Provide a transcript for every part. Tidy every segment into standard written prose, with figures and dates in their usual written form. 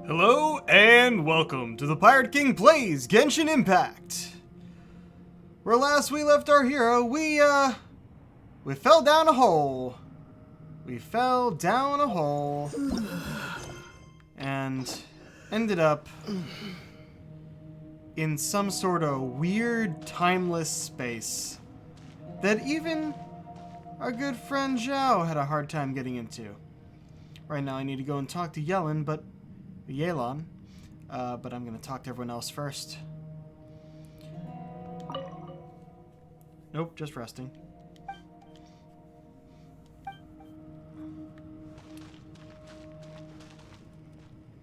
Hello and welcome to the Pirate King Plays Genshin Impact. Where last we left our hero, we fell down a hole. We fell down a hole and ended up in some sort of weird, timeless space that even our good friend Zhao had a hard time getting into. Right now I need to go and talk to Yelan, but I'm gonna talk to everyone else first. Nope, just resting.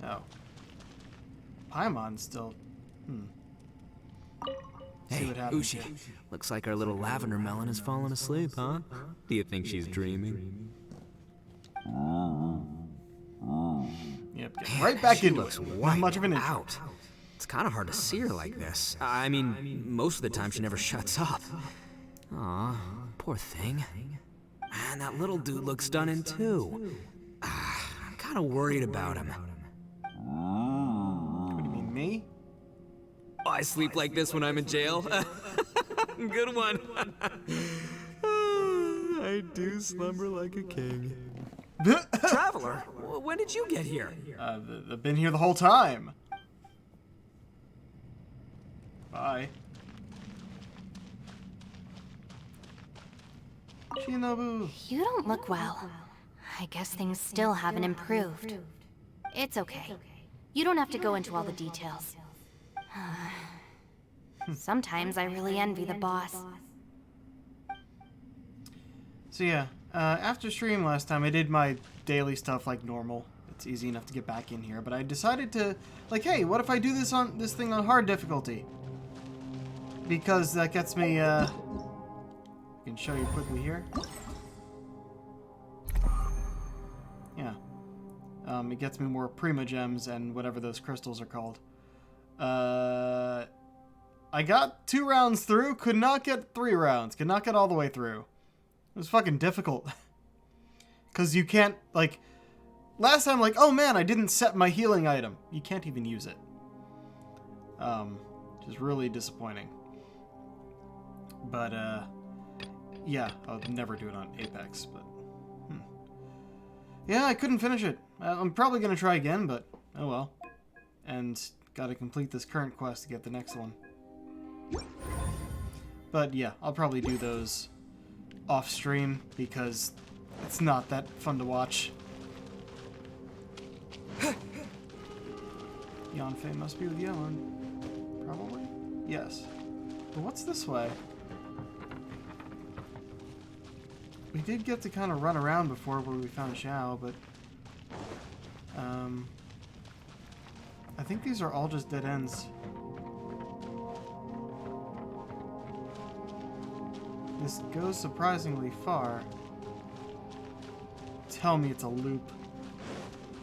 Oh. Paimon's still... Hey, Ushi. Looks like our little lavender melon has fallen asleep, huh? Do you think she's dreaming? Yep, get right back into it. Not much of an intro. out. It's kind of hard to see her like this. I mean, most of the time she never shuts up. Aw, poor thing. Man, that little dude looks stunning too. I'm kind of worried about him. What do you mean, me? Oh, I sleep like this when I'm in jail. Good one. I do slumber like a king. Traveler, when did you get here? I've been here the whole time. Bye. Shinobu. You don't look well. I guess things still haven't improved. It's okay. You don't have to go into all the details. Sometimes I really envy the boss. So yeah, after stream last time, I did my daily stuff like normal. It's easy enough to get back in here, but I decided to, like, hey, what if I do this thing on hard difficulty? Because that gets me, I can show you quickly here. Yeah. It gets me more Prima Gems and whatever those crystals are called. I got 2 rounds through, could not get 3 rounds, could not get all the way through. It was fucking difficult. Because you can't, like... Last time, like, oh man, I didn't set my healing item. You can't even use it. Which is really disappointing. But, yeah, I'll never do it on Apex, but... Yeah, I couldn't finish it. I'm probably going to try again, but oh well. And gotta complete this current quest to get the next one. But yeah, I'll probably do those off stream because it's not that fun to watch. Yanfei must be with Yelan. Probably? Yes. But what's this way? We did get to kind of run around before where we found Xiao, but... I think these are all just dead ends. This goes surprisingly far. Tell me it's a loop.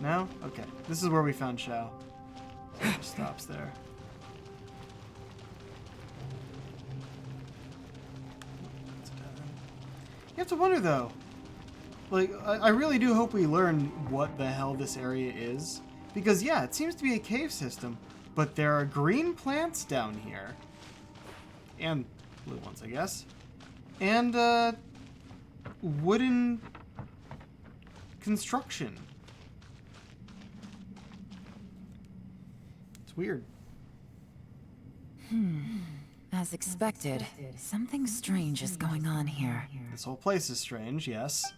No? Okay. This is where we found Xiao. So it just stops there. You have to wonder though. Like, I really do hope we learn what the hell this area is. Because yeah, it seems to be a cave system, but there are green plants down here. And blue ones, I guess. And, wooden construction. It's weird. As expected, something strange is going on here. This whole place is strange, yes.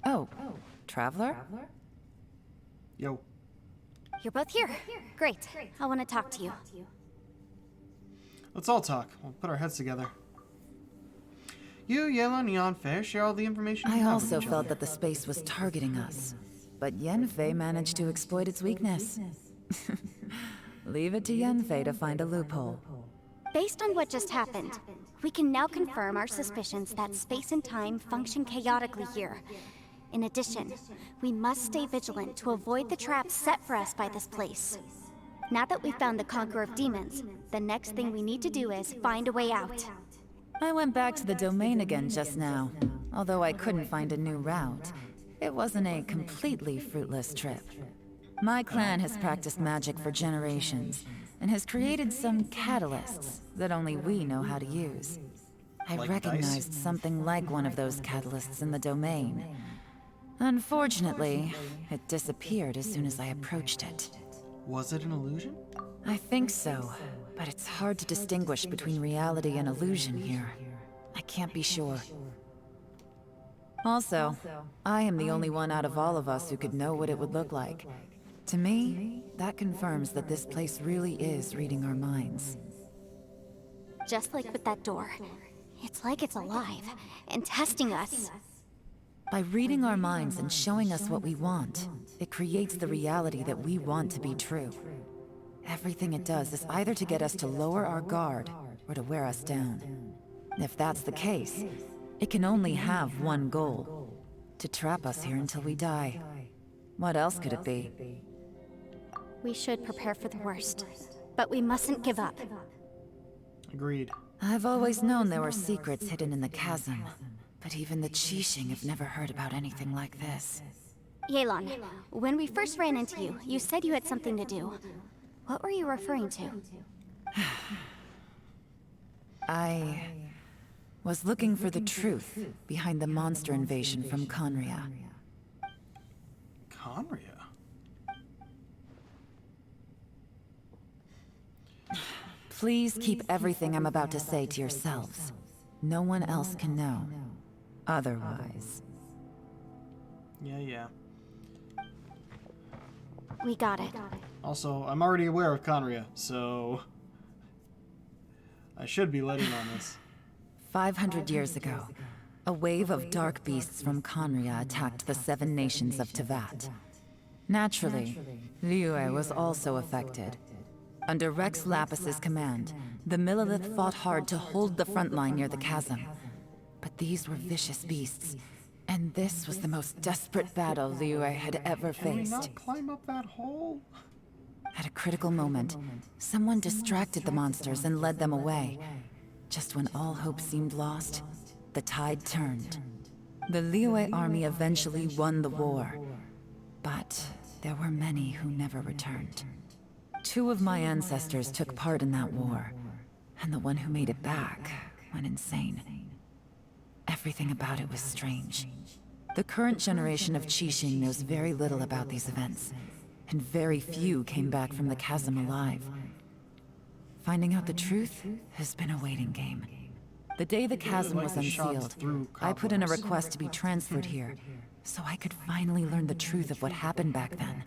Oh, Traveler? Yo. You're both here. Great. I want to talk to you. Let's all talk. We'll put our heads together. You, Yelan, and Yanfei share all the information you I have also with each felt other. that the space was targeting us, but Yanfei managed to exploit its weakness. Leave it to Yanfei to find a loophole. Based on what just happened, We can now confirm our suspicions that space and time function chaotically here. In addition, we must stay vigilant to avoid the traps set for us by this place. Now that we've found the Conqueror of Demons, the next thing we need to do is find a way out. I went back to the domain again just now. Although I couldn't find a new route, it wasn't a completely fruitless trip. My clan has practiced magic for generations, and has created some catalysts that only we know how to use. I Like recognized dice? something like one of those catalysts in the domain. Unfortunately, it disappeared as soon as I approached it. Was it an illusion? I think so, but it's hard to distinguish between reality and illusion here. I can't be sure. Also, I am the only one out of all of us who could know what it would look like. To me, that confirms that this place really is reading our minds. Just like with that door. It's like it's alive, and testing us. By reading our minds and showing us what we want, it creates the reality that we want to be true. Everything it does is either to get us to lower our guard, or to wear us down. If that's the case, it can only have one goal: to trap us here until we die. What else could it be? We should prepare for the worst, but we mustn't give up. Agreed. I've always known there were secrets hidden in the chasm, but even the Qixing have never heard about anything like this. Yelan, when we first ran into you, you said you had something to do. What were you referring to? I was looking for the truth behind the monster invasion from Conria. Conria? Please keep everything I'm about to say to yourselves. No one else can know. Otherwise... Yeah. We got it. Also, I'm already aware of Conria, so... I should be letting on this. 500 years ago, a wave of dark beasts from Conria attacked the 7 nations of Tevat. Naturally, Liyue was also affected. Under Rex Lapis's command, the Millelith fought hard to hold the front line near the chasm. But these were vicious beasts, and this was the most desperate battle Liyue had ever Can we faced. not climb up that hole? At a critical moment, someone distracted the monsters and led them away. Just when all hope seemed lost, the tide turned. The Liyue army eventually won the war, but there were many who never returned. 2 of my ancestors took part in that war, and the one who made it back went insane. Everything about it was strange. The current generation of Qixing knows very little about these events, and very few came back from the chasm alive. Finding out the truth has been a waiting game. The day the chasm was Like the shots unsealed, through I put in a cobwebs. request to be transferred here, so I could finally learn the truth of what happened back then.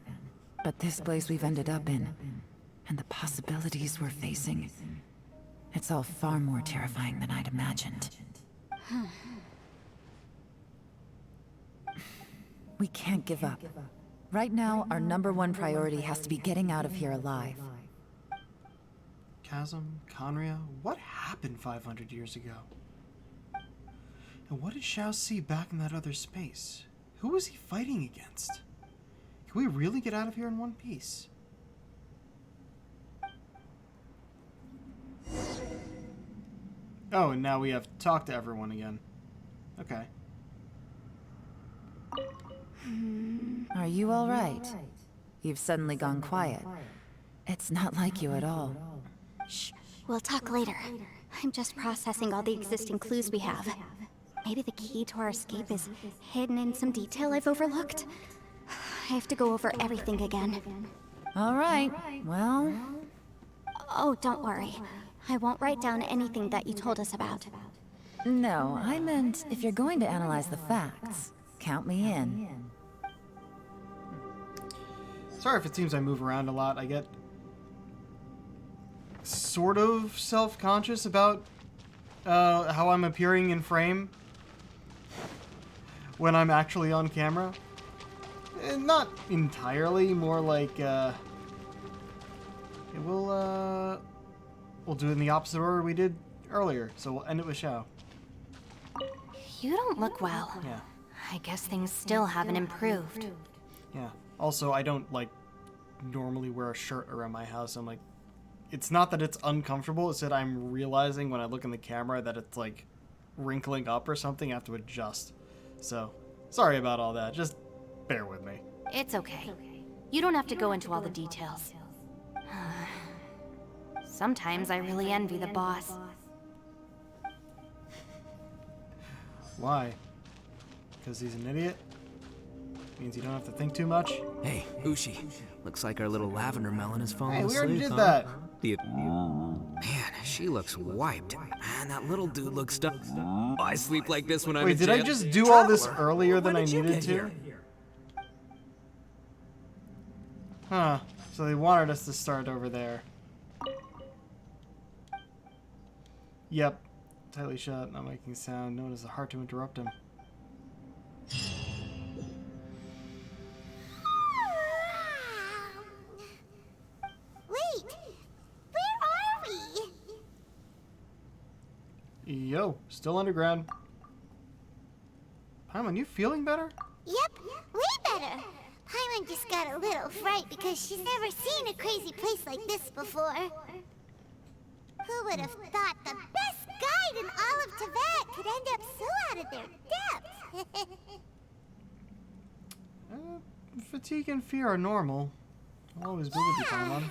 But this place we've ended up in, and the possibilities we're facing, it's all far more terrifying than I'd imagined. We can't give up. Right now, our #1 priority has to be getting out of here alive. Chasm? Conria? What happened 500 years ago? And what did Shao see back in that other space? Who was he fighting against? Can we really get out of here in one piece? Oh, and now we have to talk to everyone again. Okay. Are you all right? You've suddenly gone quiet. It's not like you at all. Shh, we'll talk later. I'm just processing all the existing clues we have. Maybe the key to our escape is hidden in some detail I've overlooked. I have to go over everything again. All right, well... Oh, don't worry. I won't write down anything that you told us about. No, I meant if you're going to analyze the facts, count me in. Sorry if it seems I move around a lot. I get sort of self-conscious about how I'm appearing in frame when I'm actually on camera. Not entirely, more like we'll do it in the opposite order we did earlier, so we'll end it with Xiao. You don't look well. Yeah. I guess things still haven't improved. Yeah. Also, I don't, like, normally wear a shirt around my house. I'm like, it's not that it's uncomfortable, it's that I'm realizing when I look in the camera that it's, like, wrinkling up or something. I have to adjust. So, sorry about all that. Just bear with me. It's okay. You don't have to go into all the details. Sometimes I really envy the boss. Why? Because he's an idiot? Means you don't have to think too much? Hey, Ushi. Looks like our little lavender melon has fallen Hey, we asleep. already did huh? that. Man, she looks wiped. And that little dude looks done. I sleep like this when I'm Wait, in did I jail. just do all this Traveler, earlier than I when did you needed get to? here? Huh. So they wanted us to start over there. Yep. Tightly shut, not making sound. No one has the heart to interrupt him. Wait, where are we? Yo, still underground. Paimon, you feeling better? Yep, way better. Paimon just got a little fright because she's never seen a crazy place like this before. Who would have thought the best guide in all of Tibet could end up so out of their depth? Fatigue and fear are normal. I'll always be with you, Paimon.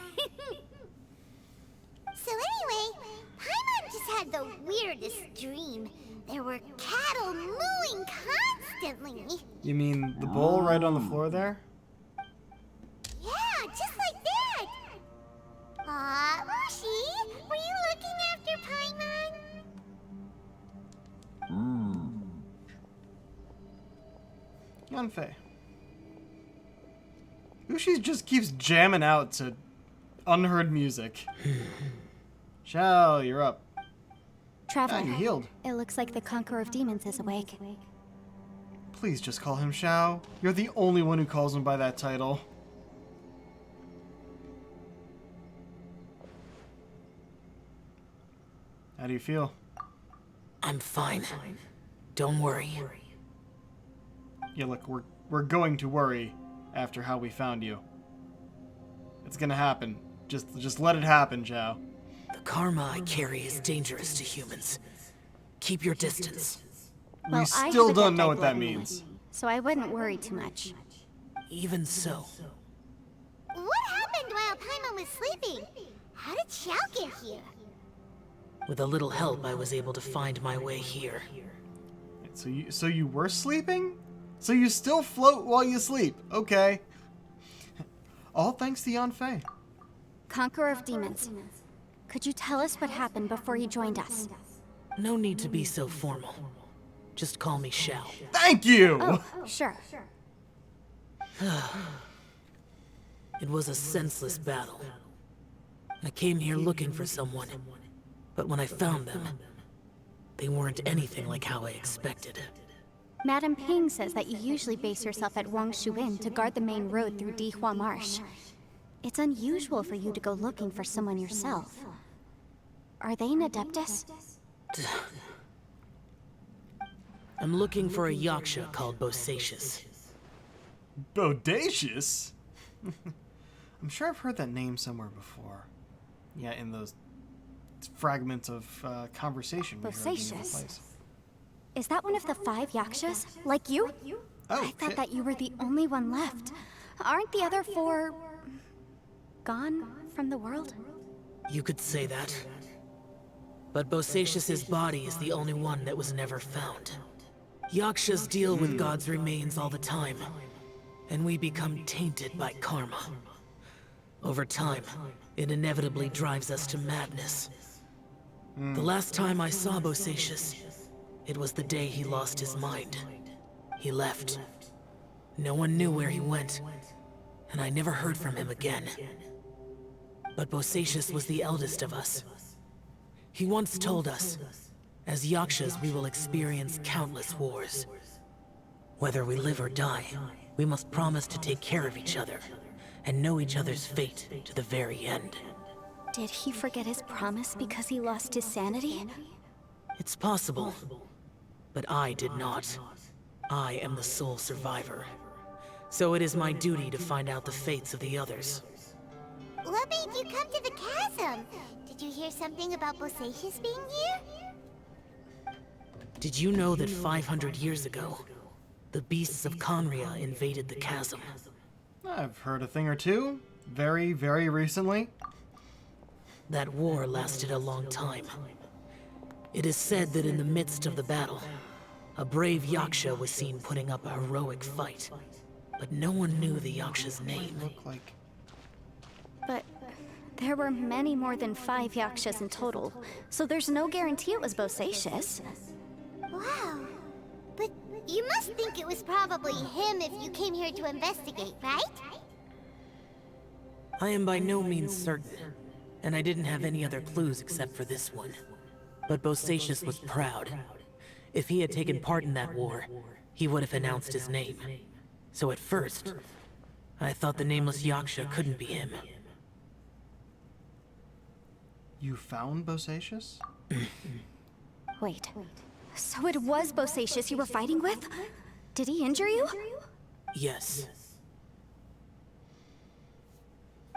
So anyway, Paimon just had the weirdest dream. There were cattle mooing constantly. You mean the bowl right on the floor there? Yeah, just like that. Aw, Ushi, were you looking after Paimon? Yanfei. Ushi just keeps jamming out to unheard music. Xiao, you're up. Traveler, you healed. it looks like the Conqueror of Demons is awake. Please just call him Xiao. You're the only one who calls him by that title. How do you feel? I'm fine. Don't worry. Yeah, look, we're going to worry after how we found you. It's gonna happen. Just let it happen, Xiao. The karma I carry is dangerous to humans. Keep your distance. We Well, I still have a don't know dead what that blood anyway, means. so I wouldn't worry too much. Even so, What happened while Paimon was sleeping? How did Xiao get here? with a little help, I was able to find my way here. So you were sleeping? So you still float while you sleep? Okay. All thanks to Yanfei. Conqueror of Demons, could you tell us what happened before you joined us? No need to be so formal. Just call me Xiao. Thank you! Oh, sure. It was a senseless battle. I came here looking for someone, but when I found them, they weren't anything like how I expected. Madam Ping says that you usually base yourself at Wangshu Inn to guard the main road through Dihua Marsh. It's unusual for you to go looking for someone yourself. Are they an Adeptus? I'm looking for a yaksha called Bosacious. Bodacious? I'm sure I've heard that name somewhere before. Yeah, in those fragments of conversation we heard in the Bosacious? place. Is that one of the 5 yakshas? Like you? Oh, I thought shit. that you were the only one left. Aren't the other 4... gone from the world? You could say that. But Bosacious's body is the only one that was never found. Yakshas deal with God's remains all the time, and we become tainted by karma. Over time, it inevitably drives us to madness. The last time I saw Bosacious, it was the day he lost his mind. He left. No one knew where he went, and I never heard from him again. But Bosacious was the eldest of us. He once told us, as yakshas we will experience countless wars. Whether we live or die, we must promise to take care of each other, and know each other's fate to the very end. Did he forget his promise because he lost his sanity? It's possible. But I did not. I am the sole survivor. So it is my duty to find out the fates of the others. What made you come to the chasm? Did you hear something about Bosacius being here? Did you know that 500 years ago, the beasts of Conria invaded the chasm? I've heard a thing or two. Very, very recently. That war lasted a long time. It is said that in the midst of the battle, a brave Yaksha was seen putting up a heroic fight. But no one knew the Yaksha's name. Look like But there were many more than 5 Yakshas in total, so there's no guarantee it was Bosacius. Wow. But you must think it was probably him if you came here to investigate, right? I am by no means certain, and I didn't have any other clues except for this one. But Bosacius was proud. If he had taken part in that war, he would have announced his name. So at first, I thought the nameless Yaksha couldn't be him. you found Bosacius? Wait, so it was Bosacius you were fighting with? Did he injure you? Yes.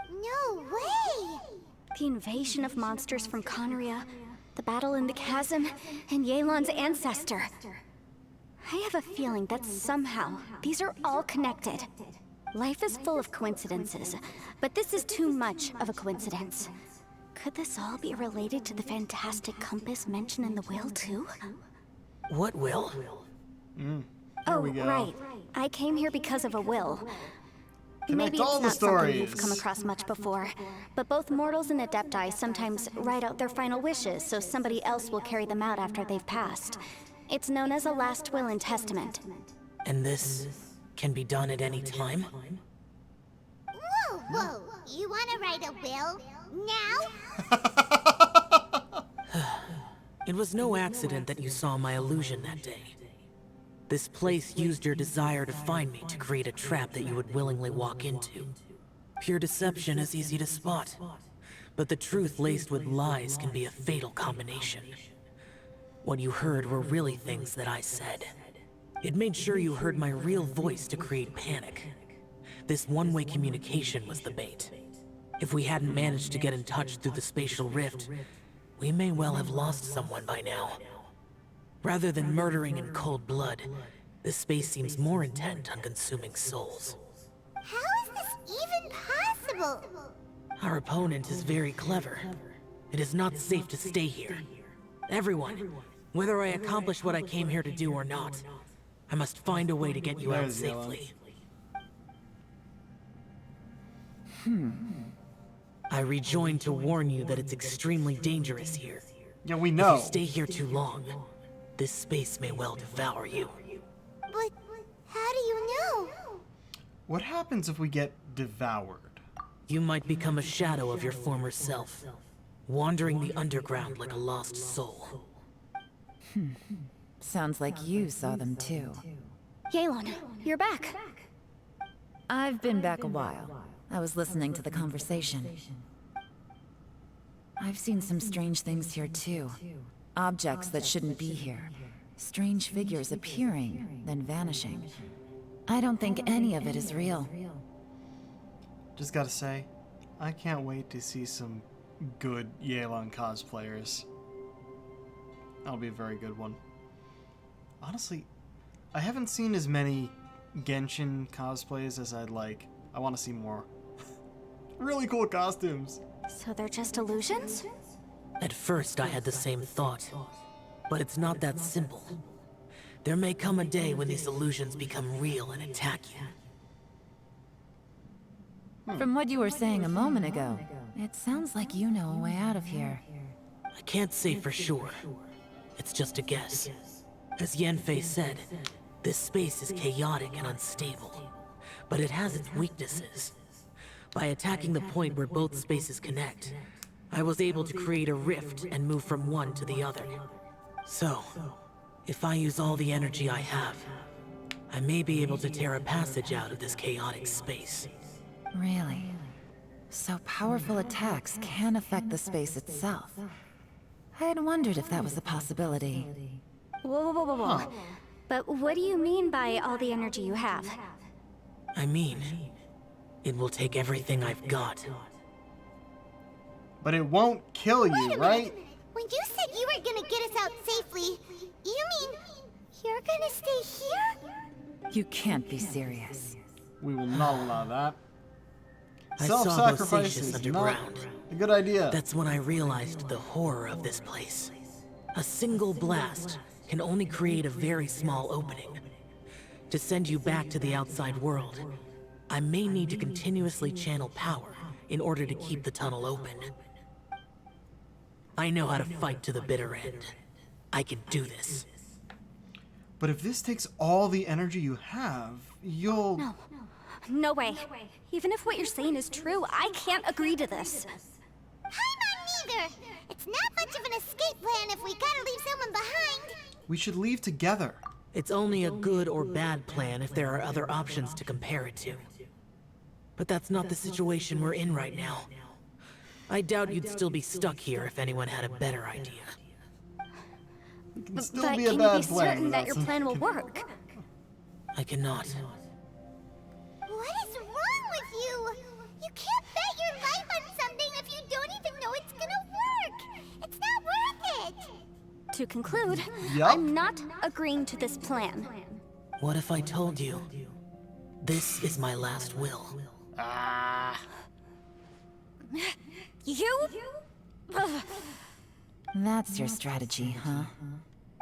No way! The invasion of monsters from Conria, the battle in the chasm, and Yelan's ancestor. I have a feeling that somehow these are all connected. Life is full of coincidences, but this is too much of a coincidence. Could this all be related to the fantastic compass mentioned in the will, too? What will? Oh, we go. right. I came here because of a will. Connect Maybe all it's the not something you've stories. come across much before, but both mortals and adepti sometimes write out their final wishes so somebody else will carry them out after they've passed. It's known as a last will and testament. And this can be done at any time? Whoa, whoa! You wanna write a will? Now? It was no accident that you saw my illusion that day. This place used your desire to find me to create a trap that you would willingly walk into. Pure deception is easy to spot, but the truth laced with lies can be a fatal combination. What you heard were really things that I said. It made sure you heard my real voice to create panic. This one-way communication was the bait. If we hadn't managed to get in touch through the spatial rift, we may well have lost someone by now. Rather than murdering in cold blood, this space seems more intent on consuming souls. How is this even possible? Our opponent is very clever. It is not safe to stay here. Everyone, whether I accomplish what I came here to do or not, I must find a way to get you out There's Yellow. safely. I rejoined to warn you that it's extremely dangerous here. Yeah, we If know. you stay here too long, this space may well devour you. But how do you know? What happens if we get devoured? You might become a shadow of your former self, wandering the underground like a lost soul. Sounds like you saw them too. Yelan, you're back. I've been back a while. I was listening to the conversation. I've seen some strange things here too. Objects that shouldn't be here. Strange figures appearing, then vanishing. I don't think any of it is real. Just gotta say, I can't wait to see some good Yelan cosplayers. That'll be a very good one. Honestly, I haven't seen as many Genshin cosplays as I'd like. I want to see more. Really cool costumes. So they're just illusions? At first, I had the same thought. But it's not that simple. There may come a day when these illusions become real and attack you. From what you were saying a moment ago, it sounds like you know a way out of here. I can't say for sure. It's just a guess. As Yanfei said, this space is chaotic and unstable. But it has its weaknesses. By attacking the point where both spaces connect, I was able to create a rift and move from one to the other. So, if I use all the energy I have, I may be able to tear a passage out of this chaotic space. Really? So powerful attacks can affect the space itself. I had wondered if that was a possibility. Whoa, whoa, whoa, whoa. But what do you mean by all the energy you have? I mean, it will take everything I've got. But it won't kill you, right? When you said you were gonna get us out safely, you mean you're gonna stay here? You can't be serious. We will not allow that. I saw Self-sacrifice Bosacius is not underground. a good idea. That's when I realized the horror of this place. A single blast can only create a very small opening. To send you back to the outside world, I may need to continuously channel power in order to keep the tunnel open. I know how to fight to the bitter end. I can do this. But if this takes all the energy you have, you'll... No way. Even if what you're saying is true, I can't agree to this. I'm not neither. It's not much of an escape plan if we gotta leave someone behind. We should leave together. It's only a good or bad plan if there are other options to compare it to. But that's not the situation we're in right now. I doubt you'd still be stuck here if anyone had a better idea. It can still But be a can you bad be plan. certain that your without plan will some- work? I cannot. What is wrong with you? You can't bet your life on something if you don't even know it's gonna work. It's not worth it. To conclude, Yup. I'm not agreeing to this plan. What if I told you, this is my last will? You? Ugh. That's your strategy, huh?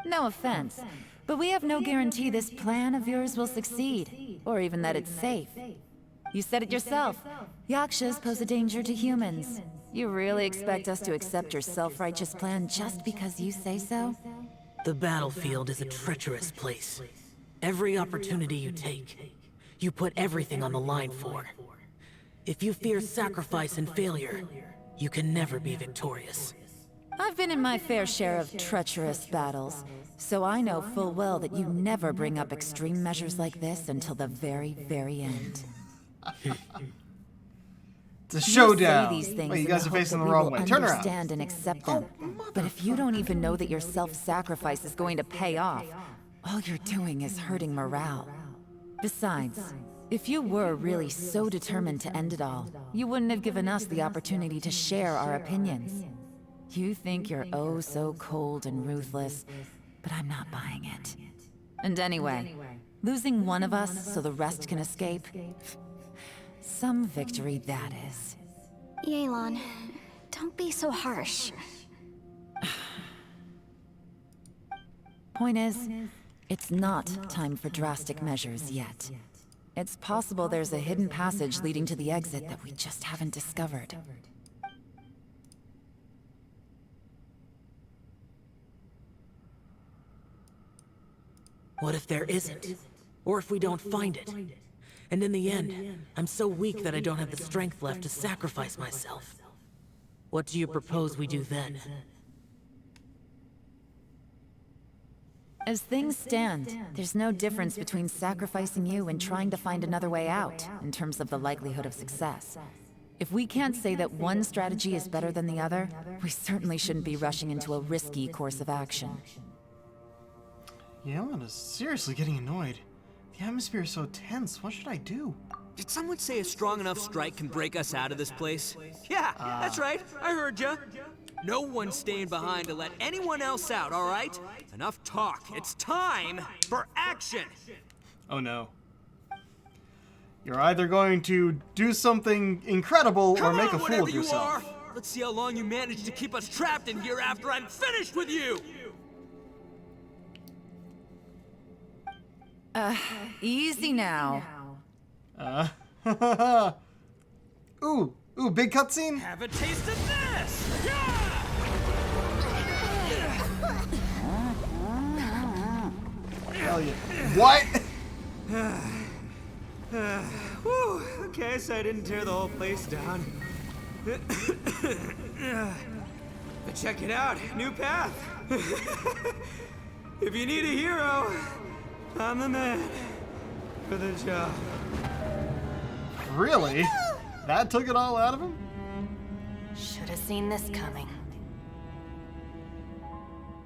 No offense, but we have no guarantee this plan of yours will succeed, or even that it's safe. You said it yourself. Yakshas pose a danger to humans. You really expect us to accept your self-righteous plan just because you say so? The battlefield is a treacherous place. Every opportunity you take, you put everything on the line for. If you fear sacrifice and failure, you can never be victorious. I've been in my fair share of treacherous battles, so I know full well that you never bring up extreme measures like this until the very, very end. It's a showdown. You say these things Wait, you in guys the are hope facing that the we wrong will way. Turn around. understand and accept them. But if you don't even know that your self-sacrifice is going to pay off, all you're doing is hurting morale. Besides, if you were really so determined to end it all, you wouldn't have given us the opportunity to share our opinions. You think you're oh so cold and ruthless, but I'm not buying it. And anyway, losing one of us so the rest can escape, some victory that is. Yelan, don't be so harsh. Point is, it's not time for drastic measures yet. It's possible there's a hidden passage leading to the exit that we just haven't discovered. What if there isn't? Or if we don't find it? And in the end, I'm so weak that I don't have the strength left to sacrifice myself. What do you propose we do then? As things stand, there's no difference between sacrificing you and trying to find another way out, in terms of the likelihood of success. If we can't say that one strategy is better than the other, we certainly shouldn't be rushing into a risky course of action. Yelan is seriously getting annoyed. The atmosphere is so tense. What should I do? Did someone say a strong enough strike can break us out of this place? Yeah, that's right. I heard ya. No one's staying behind to let anyone else out, all right? Enough talk. It's time for action. Oh no. You're either going to do something incredible or Come make on, a fool whatever of you yourself. are. Let's see how long you manage to keep us trapped in here after I'm finished with you. Easy now. Ooh, big cutscene? Have a taste of this. Hell yeah. What? Whew, okay, so I didn't tear the whole place down. But check it out, new path. If you need a hero, I'm the man for the job. Really? That took it all out of him? have seen this coming.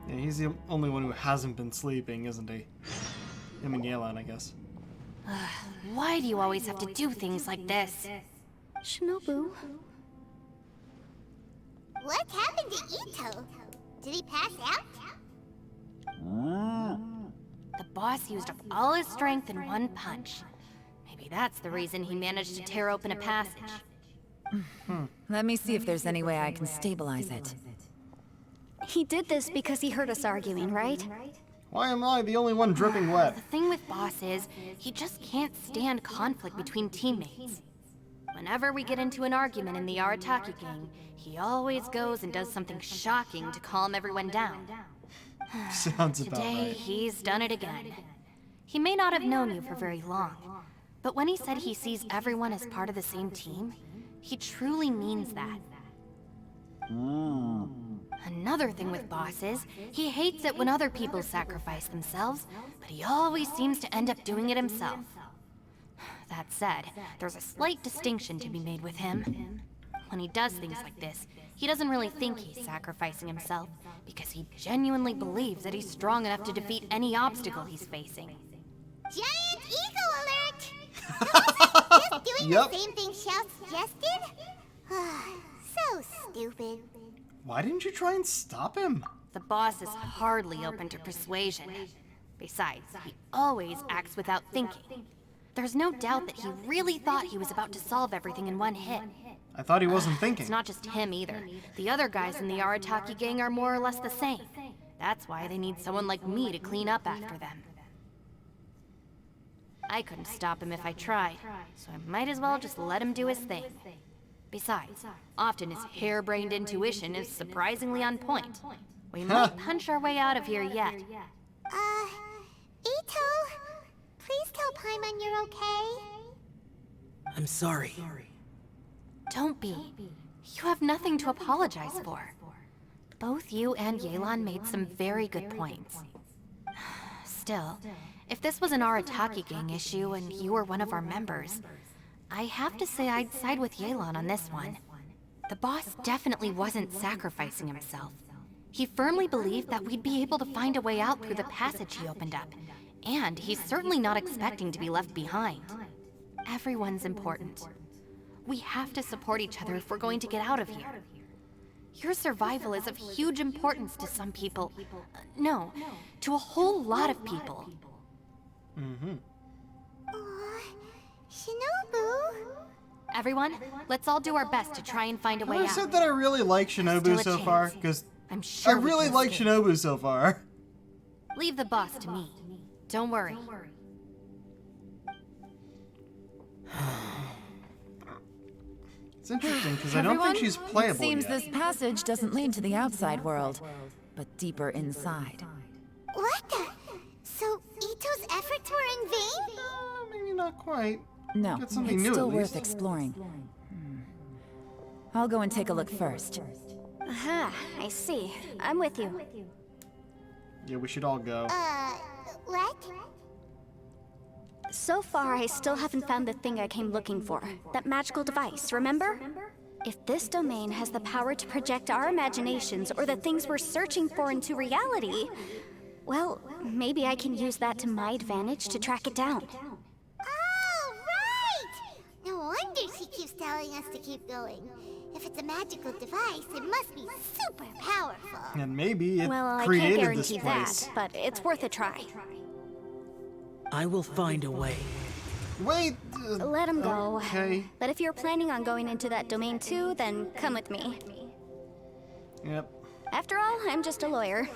Yeah, he's the only one who hasn't been sleeping, isn't he? Him and Yelan, I guess. Why do you always have to do things like this? Shinobu. What happened to Ito? Did he pass out? The boss used up all his strength in one punch. Maybe that's the reason he managed to tear open a passage. Let me see if there's any way I can stabilize it. He did this because he heard us arguing, right? Why am I the only one dripping wet? The thing with Boss is, he just can't stand conflict between teammates. Whenever we get into an argument in the Arataki gang, he always goes and does something shocking to calm everyone down. Sounds about Today, right. he's done it again. He may not have known you for very long, but when he said he sees everyone as part of the same team, he truly means that. Another thing with Boss is, he hates it when other people sacrifice themselves, but he always seems to end up doing it himself. That said, there's a slight distinction to be made with him. When he does things like this, he doesn't really think he's sacrificing himself, because he genuinely believes that he's strong enough to defeat any obstacle he's facing. Giant eagle alert! Just doing Yep. the same thing Xiao suggested? So stupid. Why didn't you try and stop him? The boss is hardly open to persuasion. Besides, he always acts without thinking. There's no doubt that he really thought he was about to solve everything in one hit. I thought he wasn't thinking. It's not just him either. The other guys in the Arataki gang are more or less the same. That's why they need someone like me to clean up after them. I couldn't stop him if I tried, so I might as well just let him do his thing. Besides, often his harebrained intuition is surprisingly on point. We might punch our way out of here yet. Ito, please tell Paimon you're okay. I'm sorry. Don't be. You have nothing to apologize for. Both you and Yelan made some very good points. Still, if this was an Arataki gang issue and you were one of our members, I have to say I'd side with Yelan on this one. The boss definitely wasn't sacrificing himself. He firmly believed that we'd be able to find a way out through the passage he opened up, and he's certainly not expecting to be left behind. Everyone's important. We have to support each other if we're going to get out of here. Your survival is of huge importance to some people. No, to a whole lot of people. Shinobu? Everyone, let's all do our best to try and find a way I out. said that I really like Still Shinobu a so chance. far, because I'm I sure we really can like escape. Shinobu so far. Leave the boss to me. Don't worry. It's interesting, because I don't think she's playable It seems yet. this passage doesn't lead to the outside world, but deeper inside. What the? So Ito's efforts were in vain? Maybe not quite. No, Get something it's new, still at worth least. exploring. I'll go and take a look first. Aha, I see. I'm with you. Yeah, we should all go. What? So far, I still haven't found the thing I came looking for. That magical device, remember? If this domain has the power to project our imaginations or the things we're searching for into reality, well, maybe I can use that to my advantage to track it down. Oh, right! No wonder she keeps telling us to keep going. If it's a magical device, it must be super powerful. And maybe it Well, I can't created this guarantee place. that, but it's worth a try. I will find a way. Wait. Let him go. Okay. But if you're planning on going into that domain too, then come with me. Yep. After all, I'm just a lawyer.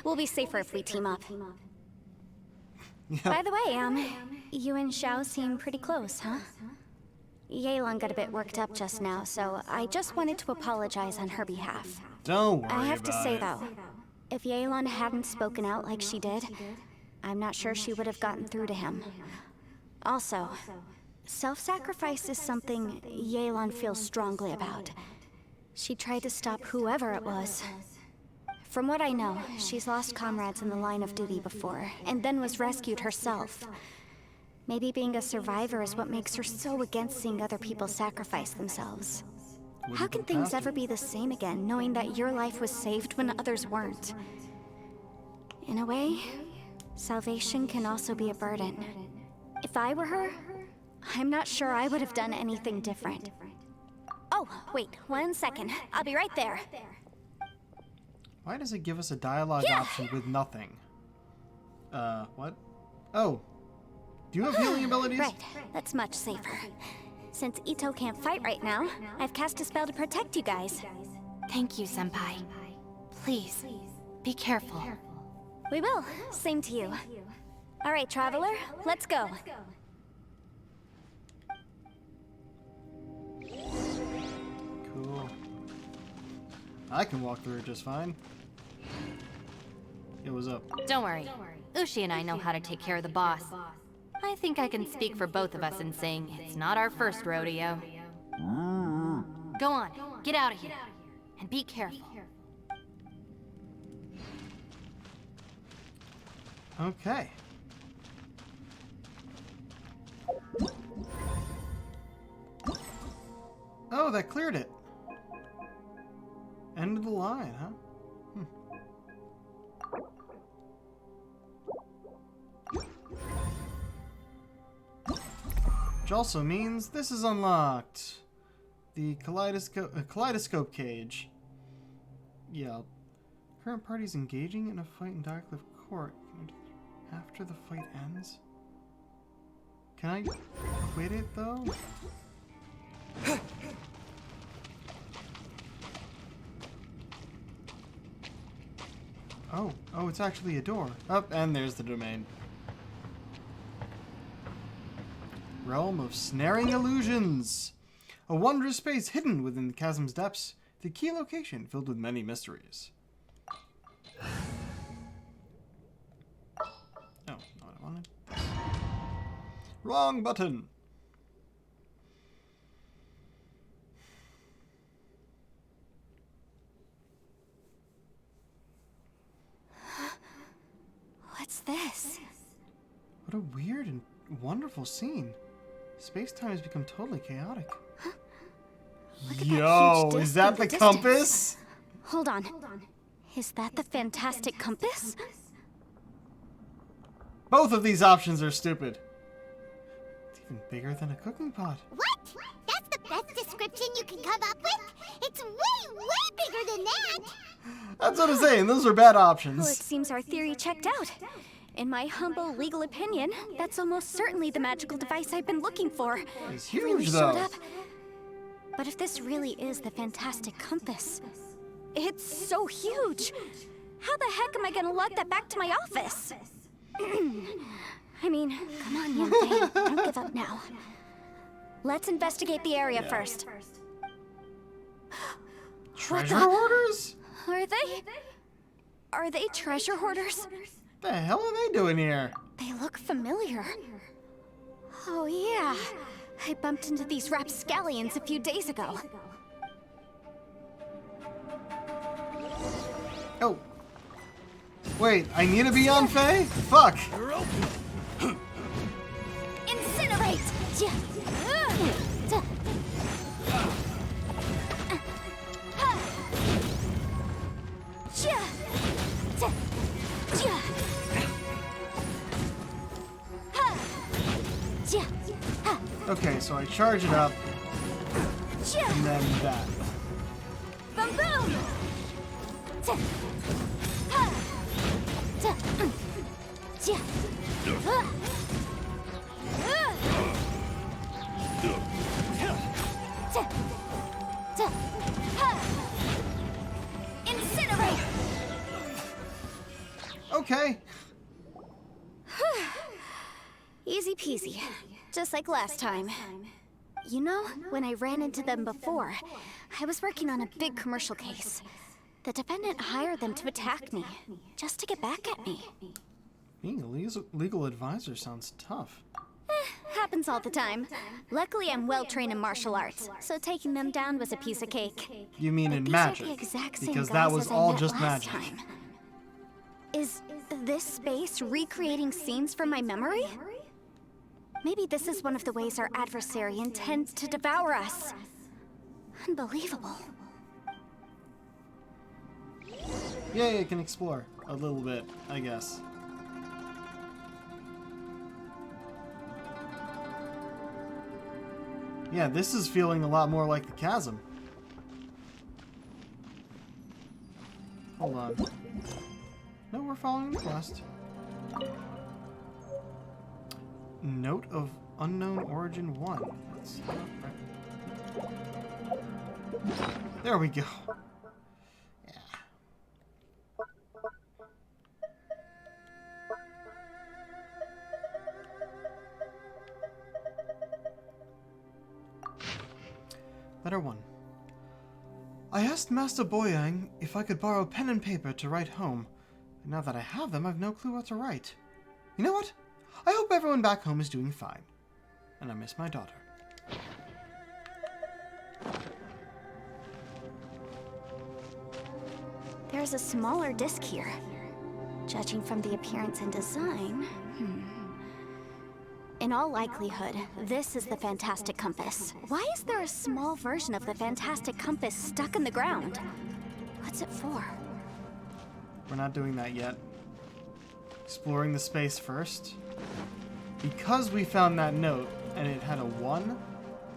We'll be safer if we team up. By the way, you and Xiao seem pretty close, huh? Yelan got a bit worked up just now, so I just wanted to apologize on her behalf. Don't worry I have to about say, it. though, if Yelan hadn't spoken out like she did, I'm not sure she would have gotten through to him. Also, self-sacrifice is something Yelan feels strongly about. She tried to stop whoever it was. From what I know, she's lost comrades in the line of duty before, and then was rescued herself. Maybe being a survivor is what makes her so against seeing other people sacrifice themselves. How can things ever be the same again, knowing that your life was saved when others weren't? In a way, salvation can also be a burden. If I were her, I'm not sure I would have done anything different. Oh, wait, 1 second. I'll be right there. Why does it give us a dialogue option with nothing? What? Oh. Do you have healing abilities? Right, that's much safer. Since Ito can't fight right now, I've cast a spell to protect you guys. Thank you, Senpai. Please, be careful. We will. Same to you. All right, Traveler, let's go. Cool. I can walk through it just fine. It was up. Don't worry. Ushi and I know how to take care of the boss. I think I can speak for both of us in saying it's not our first rodeo. Go on, get out of here. And be careful. Okay. Oh, that cleared it. End of the line, huh? Which also means this is unlocked. The kaleidoscope cage. Yeah. Current party's engaging in a fight in Darkcliff Court. After the fight ends? Can I quit it though? Oh, it's actually a door. Oh, and there's the domain. Realm of snaring illusions. A wondrous space hidden within the chasm's depths. The key location filled with many mysteries. Oh, not what I wanted. Wrong button. What's this? What a weird and wonderful scene. Space-time has become totally chaotic. Look at that Yo, huge is disc that in the distance. compass? Hold on. Is that the fantastic compass? Both of these options are stupid. It's even bigger than a cooking pot. What? That's the best description you can come up with? It's way, way bigger than that! That's what I'm saying. Those are bad Well, it options. seems our theory checked out. In my humble legal opinion, that's almost certainly the magical device I've been looking for. It's It really huge, showed though. up. But if this really is the fantastic compass, it's so huge. How the heck am I gonna lug that back to my office? I mean, come on, Yanfei. Don't give up now. Let's investigate the area first. Treasure hoarders? Are they treasure hoarders? The hell are they doing here? They look familiar. Oh yeah, I bumped into these rapscallions a few days ago. Oh. Wait, I need to be on Faye? Fuck. Incinerate! Okay, so I charge it up, and then that. Boom boom! Incinerate! Okay. Easy peasy. Just like last time. You know, when I ran into them before, I was working on a big commercial case. The defendant hired them to attack me, just to get back at me. Being a legal advisor sounds tough. Happens all the time. Luckily, I'm well trained in martial arts, so taking them down was a piece of cake. You mean in These magic? are the exact same Because guys that was as I all met just last magic. time. Is this space recreating scenes from my memory? Maybe this is one of the ways our adversary intends to devour us. Unbelievable. Yay, I can explore a little bit, I guess. Yeah, this is feeling a lot more like the chasm. Hold on. No, we're following the quest. Note of Unknown Origin 1. That's right. There we go. Yeah. Letter 1. I asked Master Boyang if I could borrow pen and paper to write home. But now that I have them, I've no clue what to write. You know what? I hope everyone back home is doing fine. And I miss my daughter. There's a smaller disc here. Judging from the appearance and design, In all likelihood, this is the Fantastic Compass. Why is there a small version of the Fantastic Compass stuck in the ground? What's it for? We're not doing that yet. Exploring the space first. Because we found that note, and it had a 1,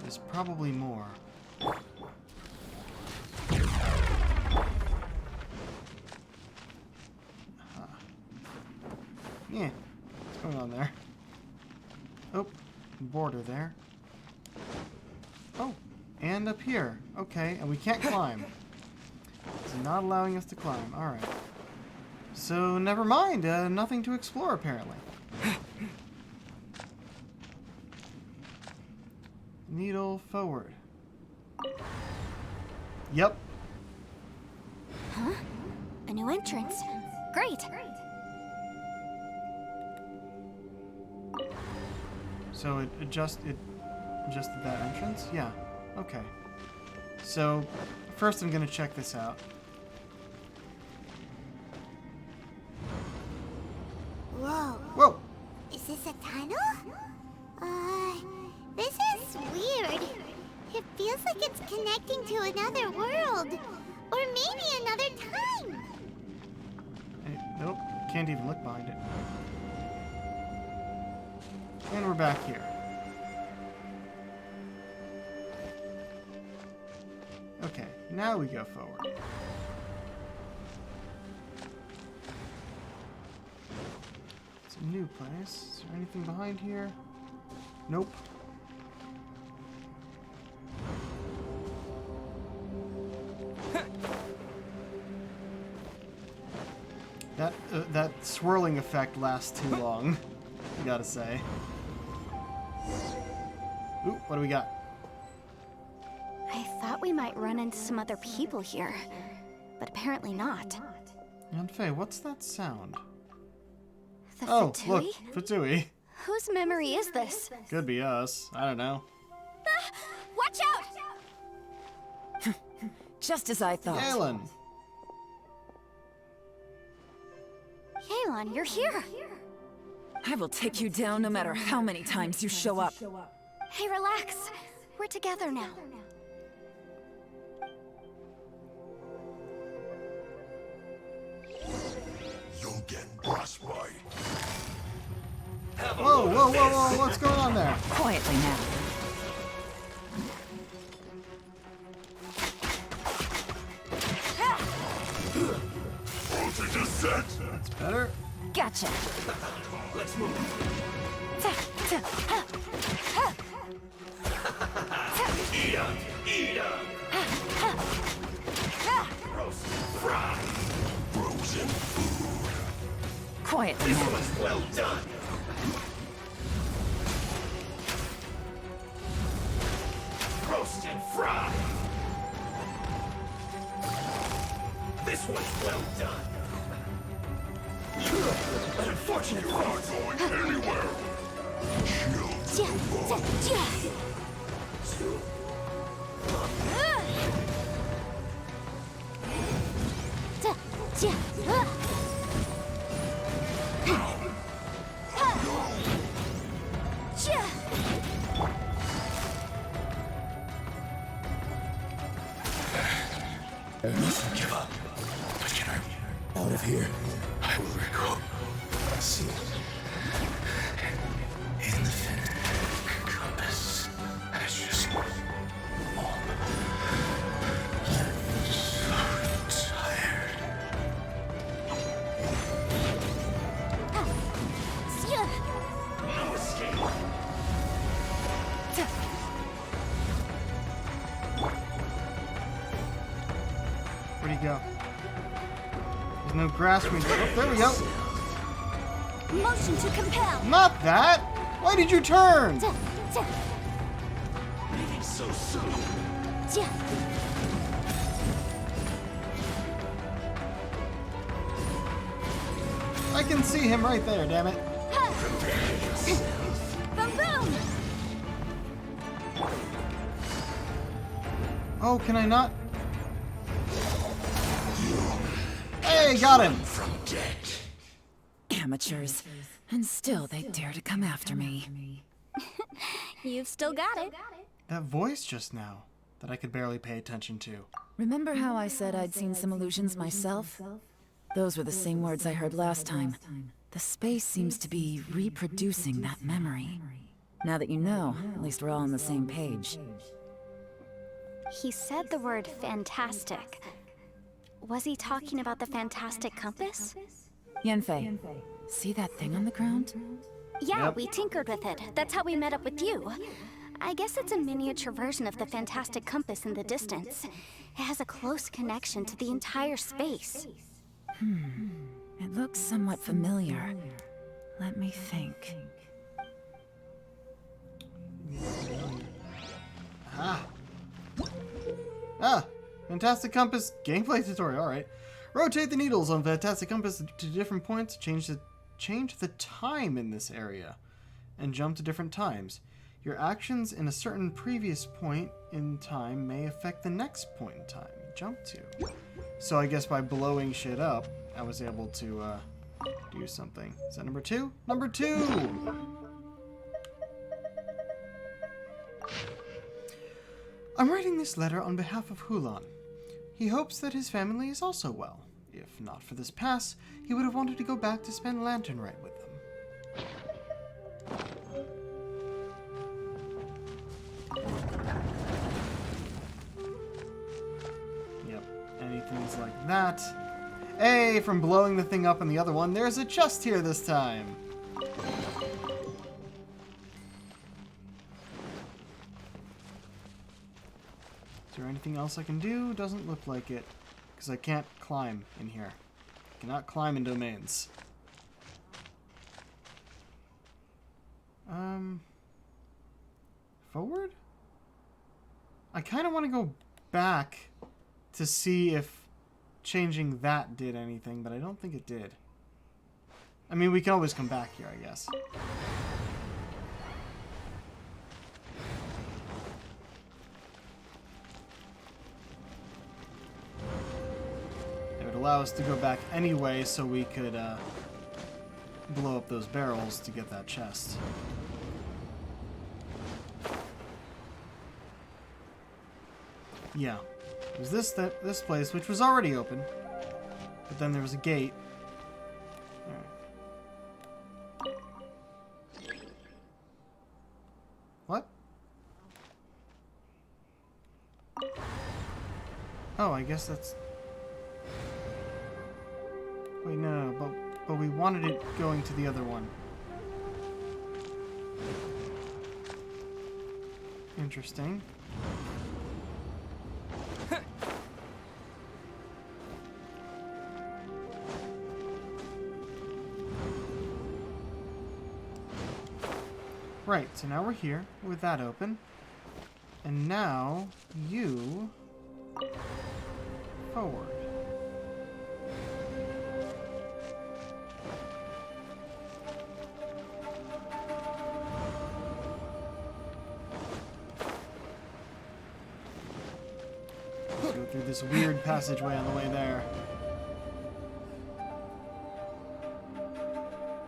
there's probably more. Yeah, what's going on there? Oh, border there. Oh, and up here. Okay, and we can't climb. It's not allowing us to climb. Alright. So, never mind. Nothing to explore, apparently. Needle forward. Yep. Huh? A new entrance. Great. So it adjusted that entrance? Yeah. Okay. So, first I'm gonna check this out. Whoa. Whoa! Is this a tunnel? This is weird. It feels like it's connecting to another world. Or maybe another time. Nope. Can't even look behind it. And we're back here. Okay, now we go forward. It's a new place. Is there anything behind here? Nope. That swirling effect lasts too long, I gotta say. Ooh, what do we got? I thought we might run into some other people here, but apparently not. And Faye, what's that sound? The Oh, Fatui? look, Fatui. Whose memory is this? Could be us. I don't know. Watch out! Just as I thought. Galen! Yelan, you're here. I will take you down no matter how many times you show up. Hey, relax. We're together now. You'll get frostbite. Whoa, whoa, whoa, whoa, what's going on there? Quietly now. Voltage is set. That's better. Gotcha. Let's move. Eat up. Roast, fry. Frozen food. Quietly This now. was well done. Roast and fry. This was well done. Unfortunate, you're not going anywhere. out of here, I will recall. See. Infinite compass. I just. I'm so tired. No escape. Where'd he go? There's no grass for me. Oh, there we go. Motion to compel. Not that! Why did you turn? Leaving so soon. I can see him right there, damn it. Boom boom. Oh, can I not? Hey, got him! From dead. Amateurs. And still they dare to come after me. You've still got it. That voice just now that I could barely pay attention to. Remember how I said I'd seen some illusions myself? Those were the same words I heard last time. The space seems to be reproducing that memory. Now that you know, at least we're all on the same page. He said the word fantastic. Was he talking about the fantastic compass? Yanfei, see that thing on the ground? Yeah, Yep. we tinkered with it. That's how we met up with you. I guess it's a miniature version of the fantastic compass in the distance. It has a close connection to the entire space. It looks somewhat familiar. Let me think. Fantastic Compass gameplay tutorial, alright. Rotate the needles on Fantastic Compass to different points to change the time in this area, and jump to different times. Your actions in a certain previous point in time may affect the next point in time you jump to. So I guess by blowing shit up, I was able to do something. Is that number 2? Number 2! I'm writing this letter on behalf of Hulan. He hopes that his family is also well. If not for this pass, he would have wanted to go back to spend Lantern Rite with them. Yep, anything's like that. Hey, from blowing the thing up on the other one, there's a chest here this time. Is there anything else I can do? Doesn't look like it. Because I can't climb in here. I cannot climb in domains. Forward? I kind of want to go back to see if changing that did anything, but I don't think it did. I mean, we can always come back here, I guess. It would allow us to go back anyway, so we could blow up those barrels to get that chest. Yeah. It was this place, which was already open. But then there was a gate. Alright. What? Oh, I guess that's... Wait, no, but we wanted it going to the other one. Interesting. Right, so now we're here with that open. And now you forward. Let's go through this weird passageway on the way there.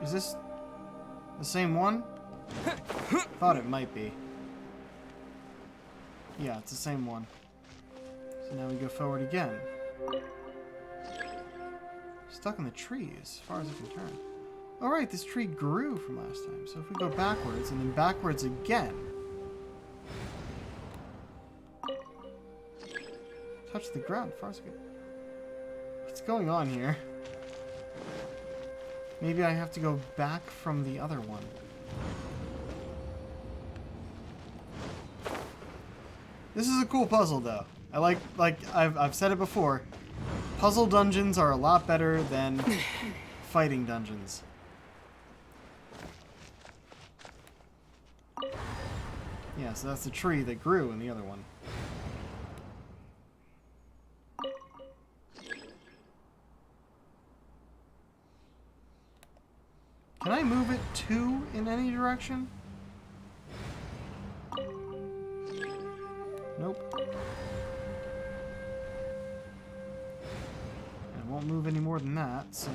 Is this the same one? Thought it might be. Yeah, it's the same one. So now we go forward again. Stuck in the tree as far as I can turn. Oh right, this tree grew from last time. So if we go backwards and then backwards again. Touch the ground as far as I can. What's going on here? Maybe I have to go back from the other one. This is a cool puzzle though. I like I've said it before. Puzzle dungeons are a lot better than fighting dungeons. Yeah, so that's the tree that grew in the other one. Can I move it 2 in any direction? Nope. And it won't move any more than that, so...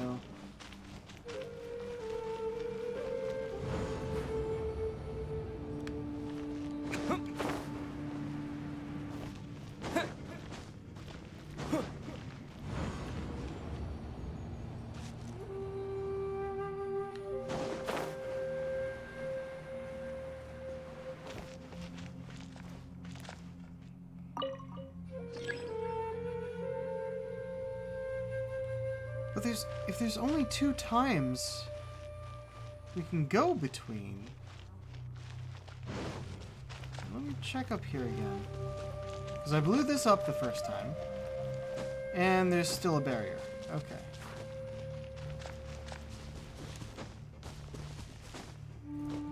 But if there's only 2 times we can go between. Let me check up here again. Because I blew this up the first time. And there's still a barrier. Okay.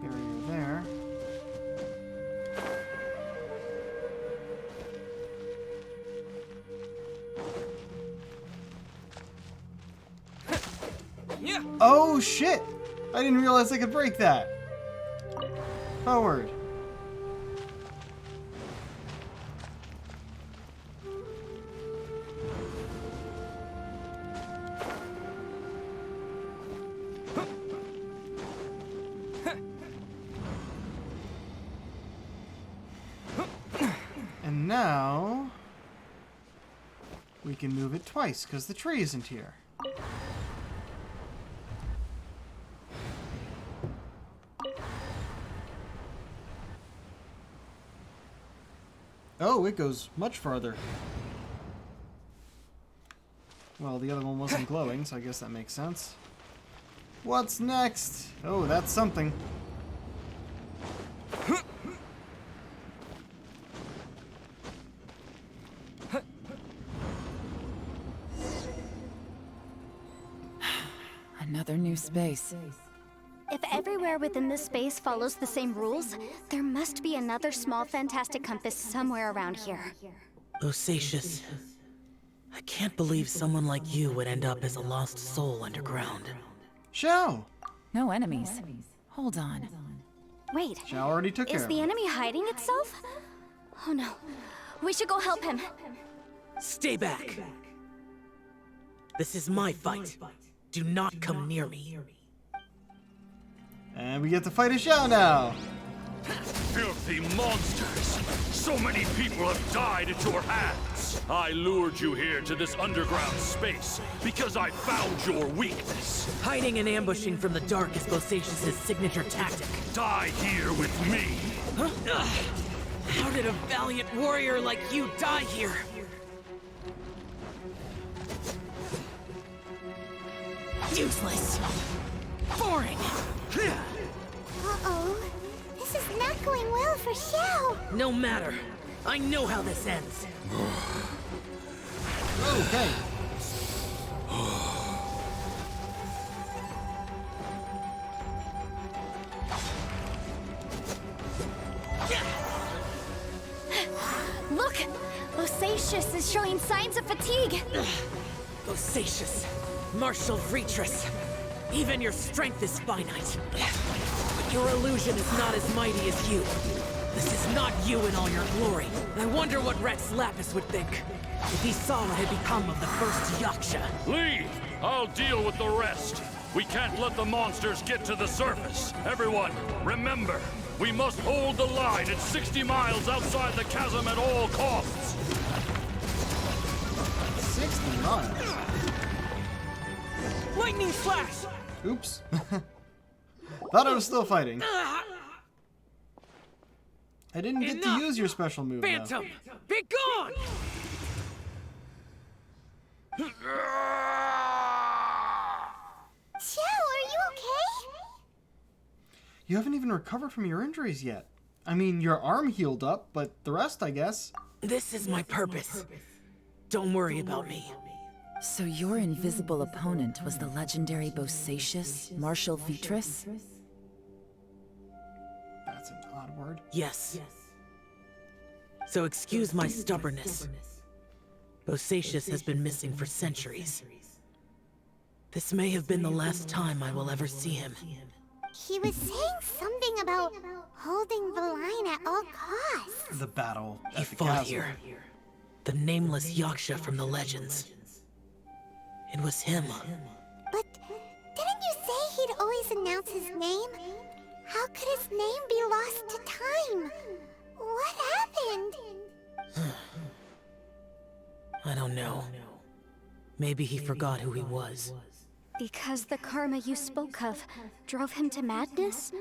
Barrier there. Oh shit! I didn't realize I could break that. Forward. And now we can move it twice because the tree isn't here. Oh, it goes much farther. Well, the other one wasn't glowing, so I guess that makes sense. What's next? Oh, that's something. Another new space. If everywhere within this space follows the same rules, there must be another small fantastic compass somewhere around here. Bosacius, I can't believe someone like you would end up as a lost soul underground. Xiao! No enemies. Hold on. Wait, Xiao already took care is of the it. enemy hiding itself? Oh no, we should go help him. Stay back! This is my fight. Do not come near me. And we get to fight a Xiao now! Filthy monsters! So many people have died at your hands! I lured you here to this underground space because I found your weakness. Hiding and ambushing from the dark is Bosacius' signature tactic. Die here with me! Huh? How did a valiant warrior like you die here? Useless! Boring! Uh-oh. This is not going well for Xiao. No matter. I know how this ends. Okay. Look! Bosacius is showing signs of fatigue. Bosacius, martial Retris. Even your strength is finite. But your illusion is not as mighty as you. This is not you in all your glory. I wonder what Rex Lapis would think if he saw what had become of the first Yaksha. Leave! I'll deal with the rest. We can't let the monsters get to the surface. Everyone, remember, we must hold the line at 60 miles outside the chasm at all costs. 60 miles? Lightning Slash! Oops. Thought I was still fighting. I didn't get to use your special move, though. Phantom, be gone! Joe, are you okay? You haven't even recovered from your injuries yet. I mean, your arm healed up, but the rest, I guess. This is my purpose. Don't worry about me. So your invisible opponent was the legendary Bosacius, Marshal Vitris? That's an odd word. Yes. So excuse my stubbornness. Bosacius has been missing for centuries. This may have been the last time I will ever see him. He was saying something about holding the line at all costs. The battle He at the fought castle. here. The nameless Yaksha from the legends. It was him. But didn't you say he'd always announce his name? How could his name be lost to time? What happened? I don't know. Maybe he forgot who he was. Because the karma you spoke of drove him to madness?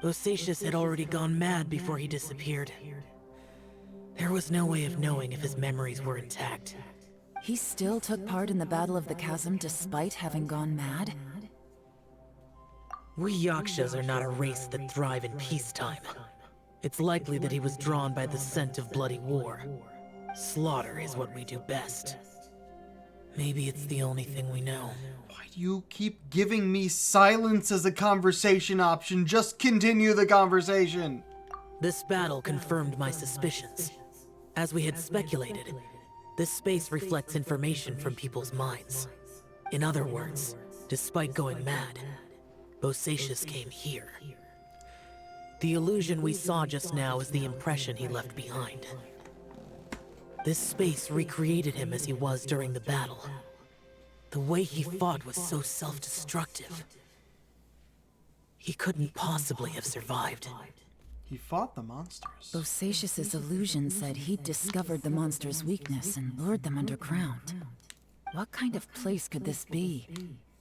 Bosacius had already gone mad before he disappeared. There was no way of knowing if his memories were intact. He still took part in the Battle of the Chasm despite having gone mad? We Yakshas are not a race that thrive in peacetime. It's likely that he was drawn by the scent of bloody war. Slaughter is what we do best. Maybe it's the only thing we know. Why do you keep giving me silence as a conversation option? Just continue the conversation. This battle confirmed my suspicions. As we had speculated, this space reflects information from people's minds. In other words, despite going mad, Bosacius came here. The illusion we saw just now is the impression he left behind. This space recreated him as he was during the battle. The way he fought was so self-destructive. He couldn't possibly have survived. He fought the monsters. Bosacius's illusion said he'd discovered the monster's weakness and lured them underground. What kind of place could this be?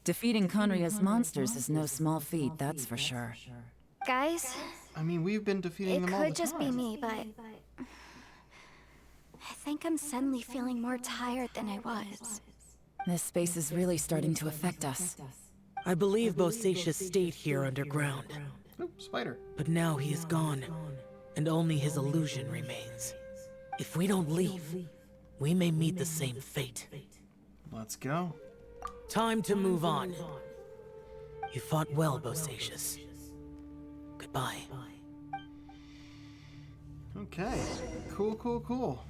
Defeating Conria's monsters is no small feat, that's for sure. Guys, I mean, we've been defeating it them all the could just be time. me, but I think I'm suddenly feeling more tired than I was. This space is really starting to affect us. I believe Bosacius stayed here underground. Oop, spider. But now he is gone, and only his illusion remains. If we don't leave, we may meet the same fate. Let's go. Time to move on. You fought well, Bosacius. Goodbye. Okay. Cool, cool, cool.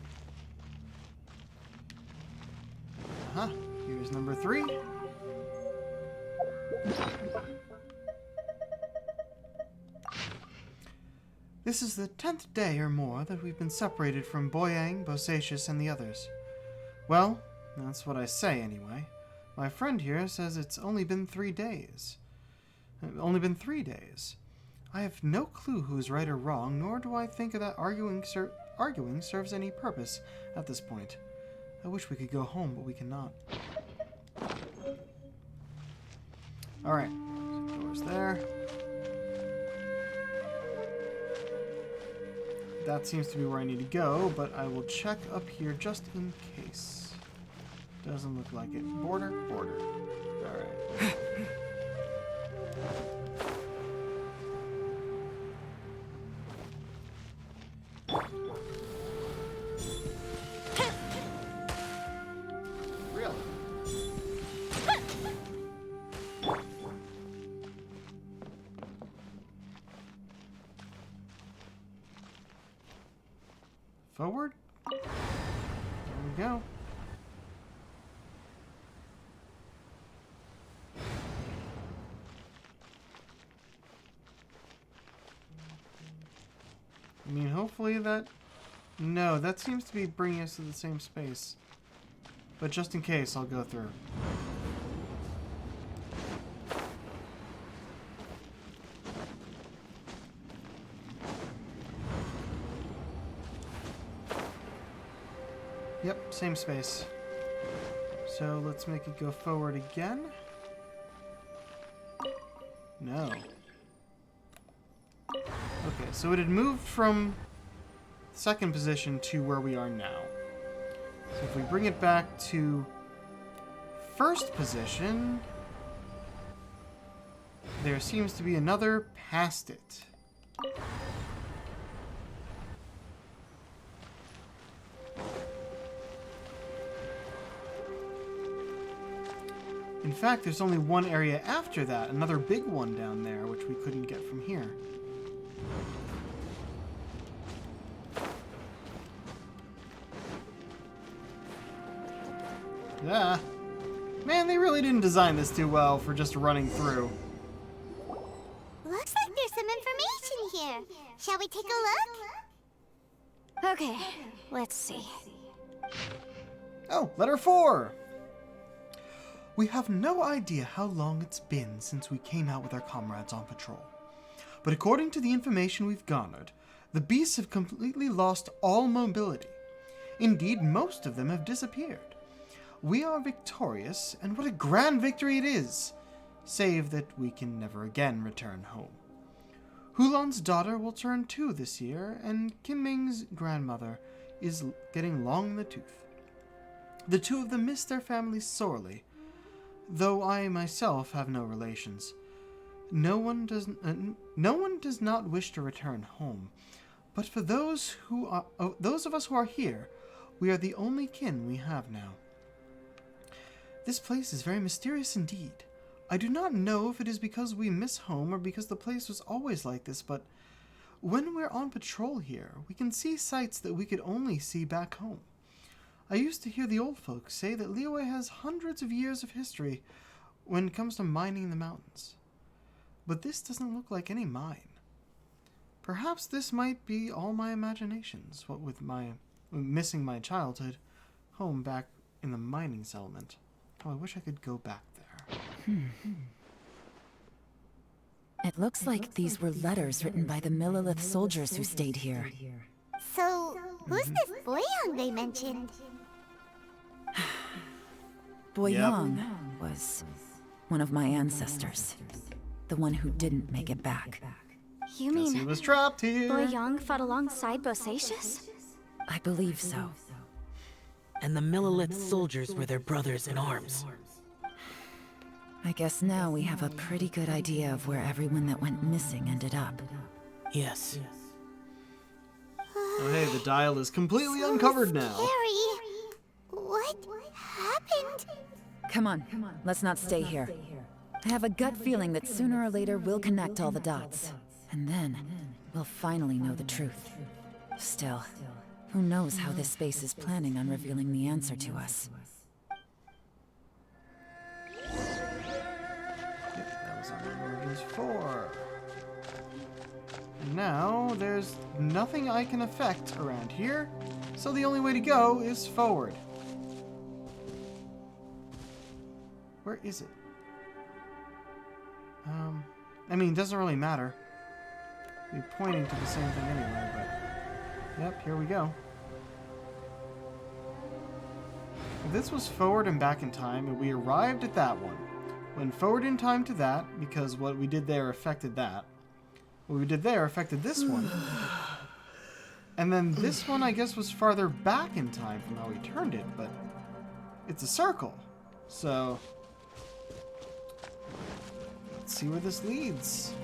Here's number 3. This is the 10th day or more that we've been separated from Boyang, Bosacius, and the others. Well, that's what I say anyway. My friend here says it's only been 3 days. Only been 3 days. I have no clue who's right or wrong, nor do I think that arguing serves any purpose at this point. I wish we could go home, but we cannot. Alright, doors there. That seems to be where I need to go, but I will check up here just in case. Doesn't look like it. Border, border. Alright. Really? Forward. There we go. I mean, hopefully that... No, that seems to be bringing us to the same space. But just in case, I'll go through. Yep, same space. So let's make it go forward again. No. Okay, so it had moved from second position to where we are now. So if we bring it back to first position, there seems to be another past it. In fact, there's only one area after that, another big one down there, which we couldn't get from here. Yeah. Man, they really didn't design this too well for just running through. Looks like there's some information here. Shall we take a look? Okay, let's see. Oh, letter 4! We have no idea how long it's been since we came out with our comrades on patrol. But according to the information we've garnered, the beasts have completely lost all mobility. Indeed, most of them have disappeared. We are victorious, and what a grand victory it is! Save that we can never again return home. Hulan's daughter will turn 2 this year, and Kim Ming's grandmother is getting long in the tooth. The two of them miss their families sorely, though I myself have no relations. No one does not wish to return home, but for those of us who are here, we are the only kin we have now. This place is very mysterious indeed. I do not know if it is because we miss home or because the place was always like this, but when we're on patrol here, we can see sights that we could only see back home. I used to hear the old folks say that Liyue has hundreds of years of history when it comes to mining in the mountains. But this doesn't look like any mine. Perhaps this might be all my imaginations, what with my missing my childhood home back in the mining settlement. Oh, I wish I could go back there. It looks like these were letters written by the Millelith soldiers who stayed here. So, who's this Boyang they mentioned? Boyang was one of my ancestors. The one who didn't make it back. You Guess he mean was trapped here. Boyang fought alongside Bosacius? I believe so. And the Millelith soldiers were their brothers in arms. I guess now we have a pretty good idea of where everyone that went missing ended up. Yes. Oh hey, the dial is completely uncovered now. Scary. What happened? Come on, let's not stay here. I have a gut feeling that sooner or later we'll connect all the dots. And then, we'll finally know the truth. Still, who knows how this space is planning on revealing the answer to us. That was on Origins 4. And now, there's nothing I can affect around here, so the only way to go is forward. Where is it? I mean, it doesn't really matter. We're pointing to the same thing anyway, but... Yep, here we go. If this was forward and back in time, and we arrived at that one, went forward in time to that, because what we did there affected that. What we did there affected this one. And then this one, I guess, was farther back in time from how we turned it, but it's a circle. So... let's see where this leads.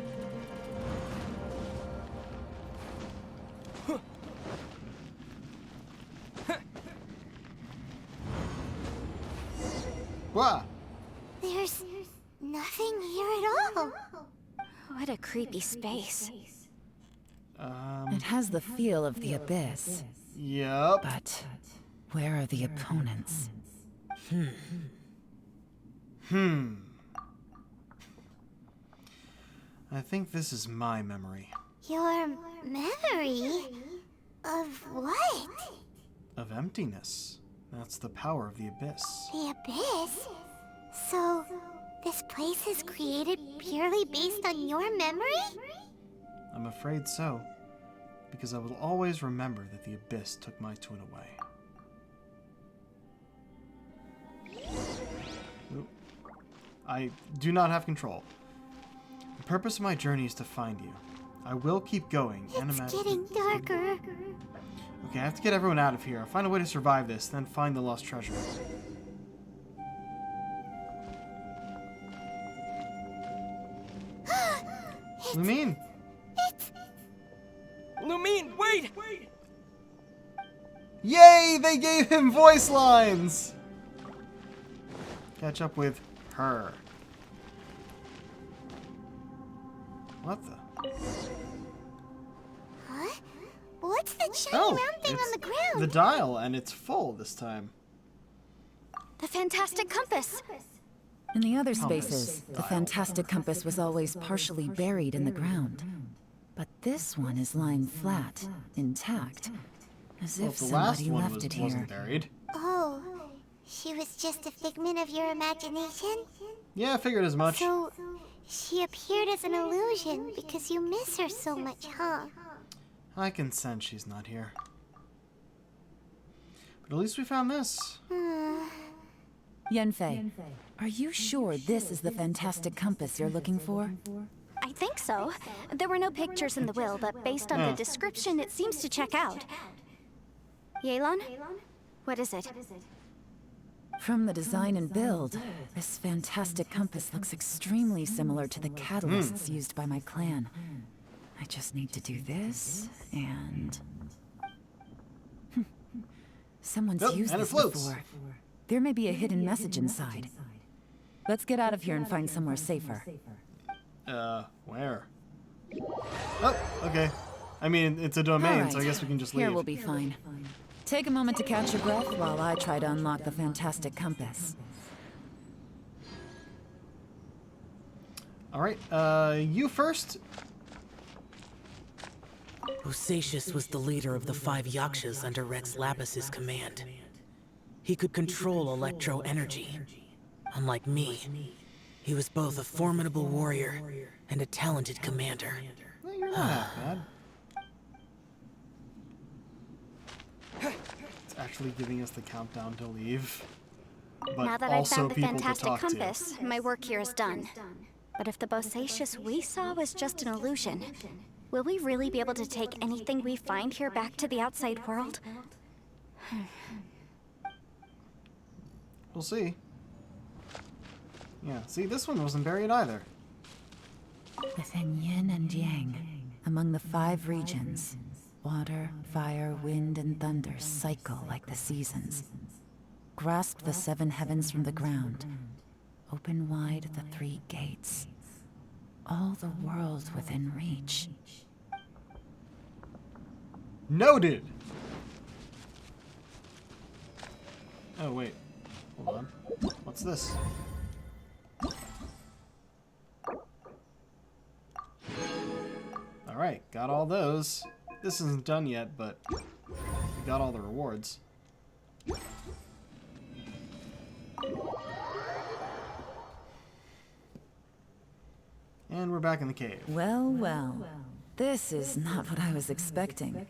What? There's nothing here at all. What a creepy space. It has the feel of the abyss. Yep. But where are the opponents? I think this is my memory. Your memory? Of what? Of emptiness. That's the power of the abyss. The abyss? So, this place is created purely based on your memory? I'm afraid so. Because I will always remember that the abyss took my twin away. Oop. I do not have control. The purpose of my journey is to find you. I will keep going and It's imagine. getting darker. Okay, I have to get everyone out of here. I'll find a way to survive this, then find the lost treasure. Lumine! Lumine, wait! Yay! They gave him voice lines! Catch up with her. What the? Huh? What's that shiny Oh, round thing on the ground? the dial, and it's full this time. The fantastic compass. In the other Compass. spaces, the Dial. fantastic compass was always partially buried in the ground. But this one is lying flat, intact, as Well, if the last somebody one left it wasn't here. buried. Oh, she was just a figment of your imagination? Yeah, I figured as much. So, she appeared as an illusion because you miss her so much, huh? I can sense she's not here. But at least we found this. Yenfei, are you sure this is the fantastic compass you're looking for? I think so. There were no pictures in the will, but based on the Yeah. description, it seems to check out. Yelan? What is it? From the design and build, this fantastic compass looks extremely similar to the catalysts used by my clan. I just need to do this, and... Someone's Yep, used and it this floats. before. There may be a hidden message inside. Let's get out of here and find somewhere safer. Where? Oh, okay. I mean, it's a domain, so I Alright, guess we can just Here leave. we'll be fine. Take a moment to catch your breath while I try to unlock the fantastic compass. Alright, you first. Bosacius was the leader of the 5 Yakshas under Rex Lapis's command. He could control electro energy. Unlike me, he was both a formidable warrior and a talented commander. Well, you're not half bad. It's actually giving us the countdown to leave. But Now that I've also found the people to fantastic talk compass, my work here is done. But if the Bosacius we saw was just an illusion, will we really be able to take anything we find here back to the outside world? to. We'll see. Yeah, see, this one wasn't buried either. Within yin and yang, among the 5 regions, water, fire, wind, and thunder cycle like the seasons. Grasp the 7 heavens from the ground. Open wide the 3 gates. All the world within reach. Noted! Oh, wait. Hold on. What's this? Alright, got all those. This isn't done yet, but we got all the rewards. And we're back in the cave. Well, well. This is not what I was expecting.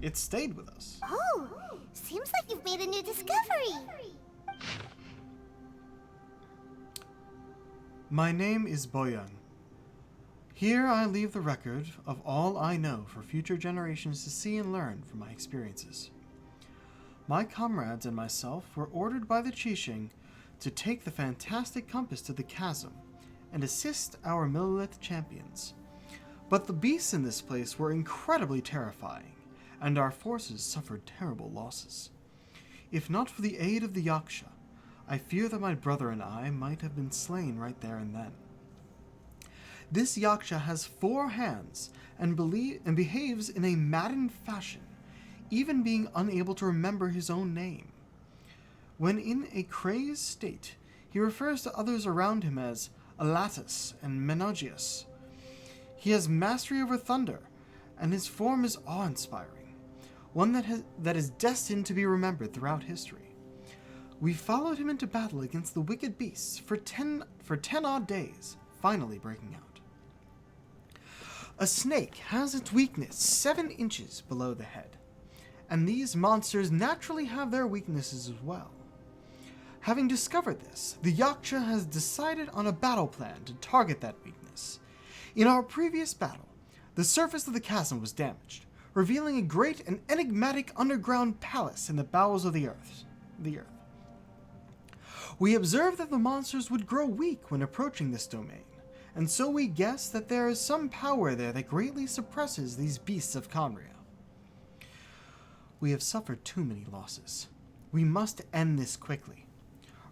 It stayed with us. Oh, seems like you've made a new discovery. My name is Boyang. Here I leave the record of all I know for future generations to see and learn from my experiences. My comrades and myself were ordered by the Qixing to take the fantastic compass to the chasm and assist our Millelith champions. But the beasts in this place were incredibly terrifying, and our forces suffered terrible losses. If not for the aid of the Yaksha, I fear that my brother and I might have been slain right there and then. This Yaksha has 4 hands and behaves in a maddened fashion, even being unable to remember his own name. When in a crazed state, he refers to others around him as Alatus and Menogius. He has mastery over thunder, and his form is awe-inspiring, one that is destined to be remembered throughout history. We followed him into battle against the wicked beasts for 10 odd days, finally breaking out. A snake has its weakness 7 inches below the head, and these monsters naturally have their weaknesses as well. Having discovered this, the Yaksha has decided on a battle plan to target that weakness, In our previous battle, the surface of the chasm was damaged, revealing a great and enigmatic underground palace in the bowels of the earth. We observed that the monsters would grow weak when approaching this domain, and so we guessed that there is some power there that greatly suppresses these beasts of Conria. We have suffered too many losses. We must end this quickly.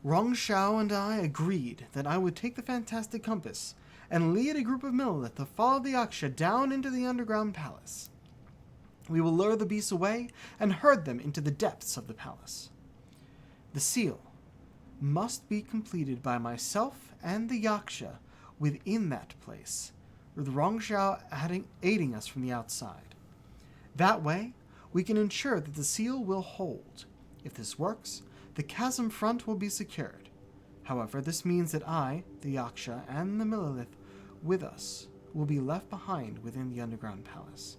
Rongshao and I agreed that I would take the fantastic compass and lead a group of Millelith to follow the Yaksha down into the underground palace. We will lure the beasts away and herd them into the depths of the palace. The seal must be completed by myself and the Yaksha within that place, with Rongshao aiding us from the outside. That way, we can ensure that the seal will hold. If this works, the chasm front will be secured. However, this means that I, the Yaksha, and the Millelith with us will be left behind within the underground palace.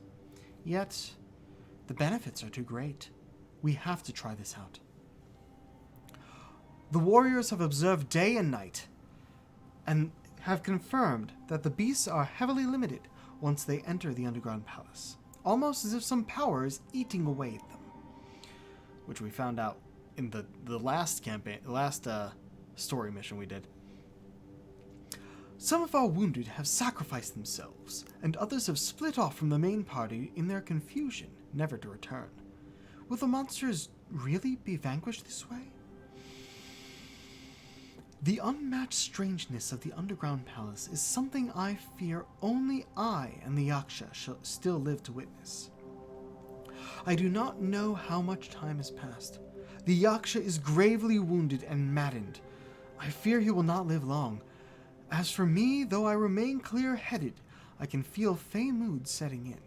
Yet, the benefits are too great. We have to try this out. The warriors have observed day and night, and have confirmed that the beasts are heavily limited once they enter the underground palace, almost as if some power is eating away at them, which we found out in the last campaign, the last story mission we did. Some of our wounded have sacrificed themselves, and others have split off from the main party in their confusion, never to return. Will the monsters really be vanquished this way? The unmatched strangeness of the underground palace is something I fear only I and the Yaksha shall still live to witness. I do not know how much time has passed. The Yaksha is gravely wounded and maddened. I fear he will not live long. As for me, though I remain clear-headed, I can feel fey mood setting in.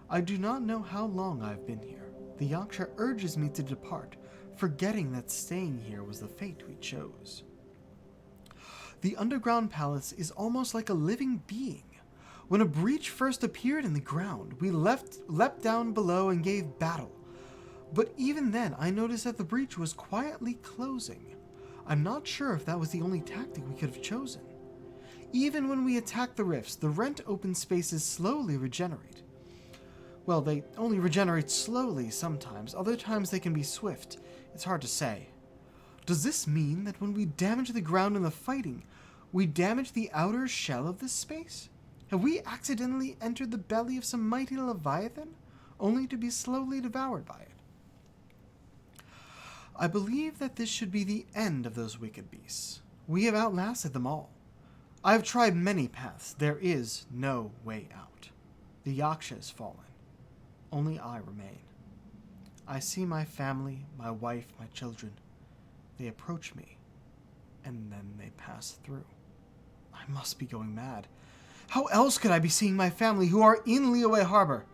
I do not know how long I've been here. The Yaksha urges me to depart, forgetting that staying here was the fate we chose. The underground palace is almost like a living being. When a breach first appeared in the ground, we leapt down below and gave battle. But even then, I noticed that the breach was quietly closing. I'm not sure if that was the only tactic we could have chosen. Even when we attack the rifts, the rent open spaces slowly regenerate. Well, they only regenerate slowly sometimes. Other times they can be swift. It's hard to say. Does this mean that when we damage the ground in the fighting, we damage the outer shell of this space? Have we accidentally entered the belly of some mighty leviathan, only to be slowly devoured by it? I believe that this should be the end of those wicked beasts. We have outlasted them all. I have tried many paths. There is no way out. The Yaksha has fallen. Only I remain. I see my family, my wife, my children. They approach me, and then they pass through. I must be going mad. How else could I be seeing my family who are in Liyue Harbor?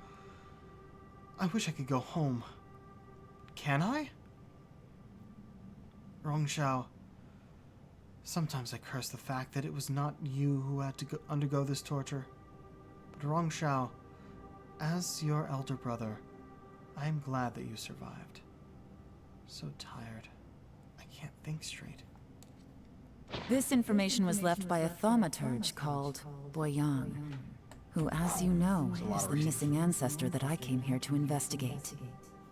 I wish I could go home. Can I? Rongshao, sometimes I curse the fact that it was not you who had to undergo this torture. But Rongshao, as your elder brother, I am glad that you survived. So tired. I can't think straight. This information was left by a thaumaturge called Boyang, who, as you know, is the missing ancestor that I came here to investigate.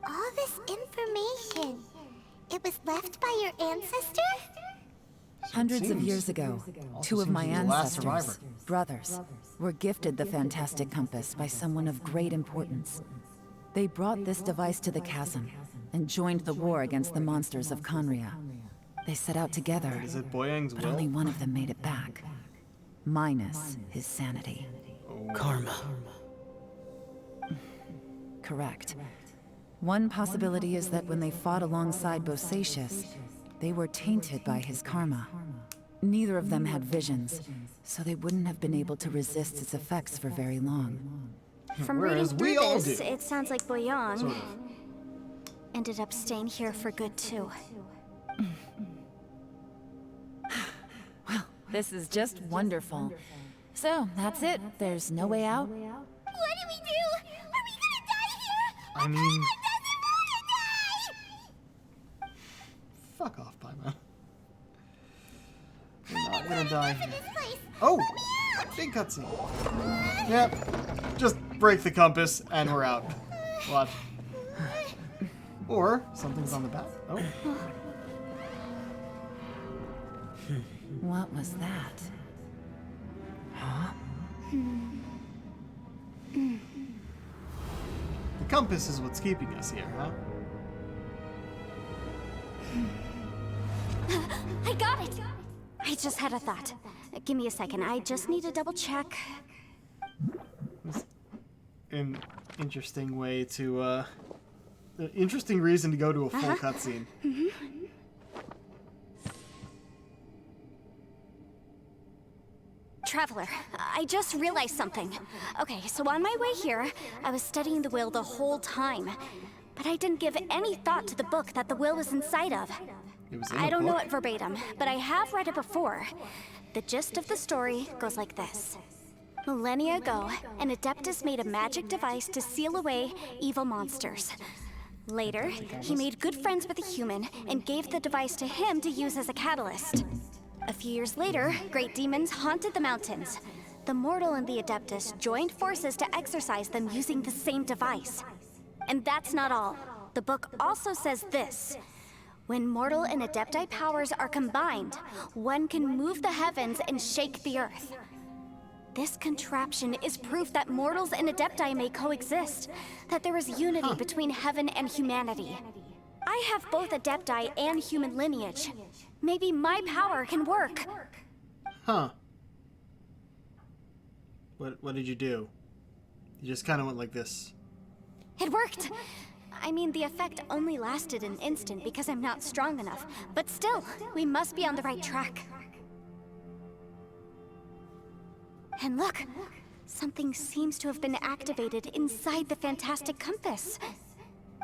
All this information, it was left by your ancestor? Hundreds of years ago, two of my ancestors, brothers, were gifted the fantastic compass by someone of great importance. They brought this device to the chasm and joined the war against the monsters of Conria. They set out together, Is it Boyang's but will? only one of them made it back. Minus his sanity. Karma. Correct. One possibility is that when they fought alongside Bosacius, they were tainted by his karma. Neither of them had visions, so they wouldn't have been able to resist its effects for very long. From Whereas reading we through all this, do. it sounds like Boyang Sort of. ended up staying here for good too. Well, this is just wonderful. So, that's it. There's no way out? What do we do? Are we gonna die here? I mean, fuck off, Paimon. We're not gonna die here. This place. Oh! Big cutscene. Yep. Just break the compass and we're out. Watch. Or something's on the back. Oh. What was that? Huh? The compass is what's keeping us here, huh? I got it! I just had a thought. Give me a second. I just need to double check. An interesting way to, an interesting reason to go to a full cutscene. Traveler, I just realized something. Okay, so on my way here, I was studying the will the whole time. But I didn't give any thought to the book that the will was inside of. It was in I the don't know book? it verbatim, but I have read it before. The gist of the story goes like this. Millennia ago, an Adeptus made a magic device to seal away evil monsters. Later, he made good friends with a human and gave the device to him to use as a catalyst. A few years later, great demons haunted the mountains. The mortal and the Adeptus joined forces to exorcise them using the same device. And that's not all. The book also says this. When mortal and Adepti powers are combined, one can move the heavens and shake the earth. This contraption is proof that mortals and Adepti may coexist, that there is unity between heaven and humanity. I have both Adepti and human lineage. Maybe my power can work. Huh. What did you do? You just kind of went like this. It worked! I mean, the effect only lasted an instant because I'm not strong enough. But still, we must be on the right track. And look! Something seems to have been activated inside the fantastic compass.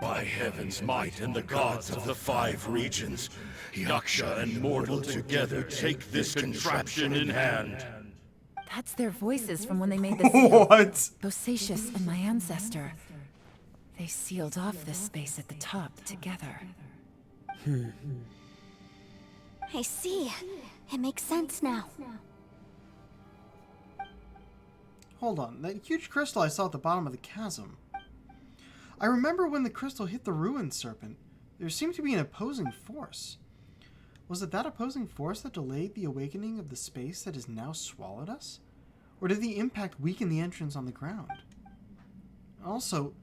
By heaven's might and the gods of the 5 regions, Yaksha and mortal together take this contraption in hand. That's their voices from when they made the seal. What? Bosacius and my ancestor. They sealed off this space at the top together. I see. It makes sense now. Hold on. That huge crystal I saw at the bottom of the chasm. I remember when the crystal hit the ruined serpent, there seemed to be an opposing force. Was it that opposing force that delayed the awakening of the space that has now swallowed us? Or did the impact weaken the entrance on the ground? Also,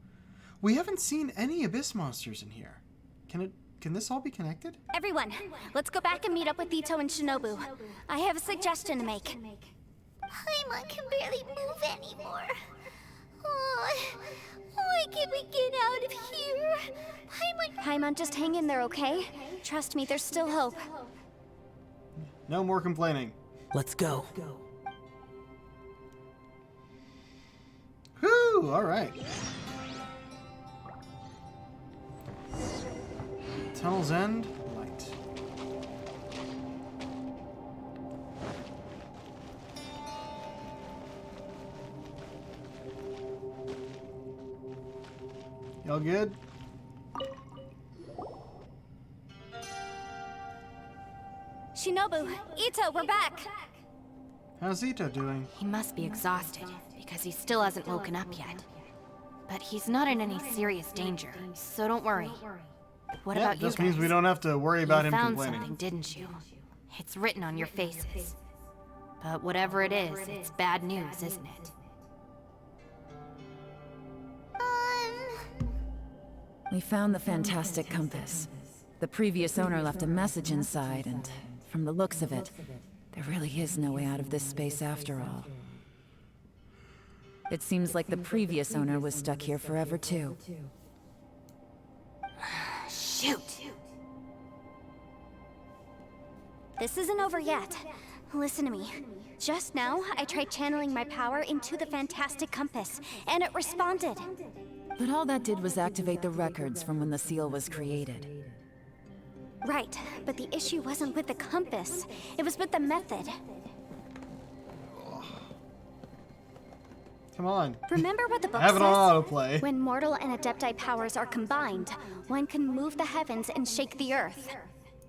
we haven't seen any abyss monsters in here. Can this all be connected? Everyone, let's go back and meet up with Ito and Shinobu. I have a suggestion to make. Paimon can barely move anymore. Oh, why can't we get out of here? Paimon, just hang in there, okay? Trust me, there's still hope. No more complaining. Let's go. Whew, alright. Tunnel's end, light. Y'all good? Shinobu, Ito, we're back! How's Ito doing? He must be exhausted, because he still hasn't woken up yet. But he's not in any serious danger, so don't worry. What about you this guys? means we don't have to worry about You him found complaining. something, didn't you? It's written on your faces. But whatever it is, it's bad news, isn't it? We found the fantastic compass. The previous owner left a message inside, and from the looks of it, there really is no way out of this space after all. It seems like the previous owner was stuck here forever too. Shoot! This isn't over yet. Listen to me. Just now, I tried channeling my power into the fantastic compass, and it responded. But all that did was activate the records from when the seal was created. Right, but the issue wasn't with the compass. It was with the method. Come on. Remember what the book Have it says? on autoplay. When mortal and Adepti powers are combined, one can move the heavens and shake the earth.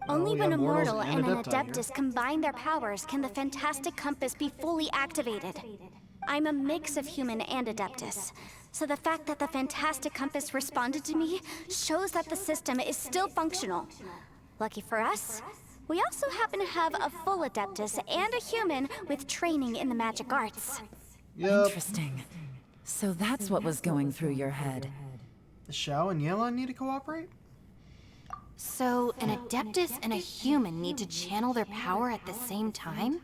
Only we when have a mortals mortal and and an Adepti here. Adeptus combine their powers can the Fantastic Compass be fully activated. I'm a mix of human and Adeptus, so the fact that the Fantastic Compass responded to me shows that the system is still functional. Lucky for us, we also happen to have a full Adeptus and a human with training in the magic arts. Yep. Interesting. So that's what was going through your head. Xiao and Yelan need to cooperate? So, an Adeptus and a human need to channel their power at the same time?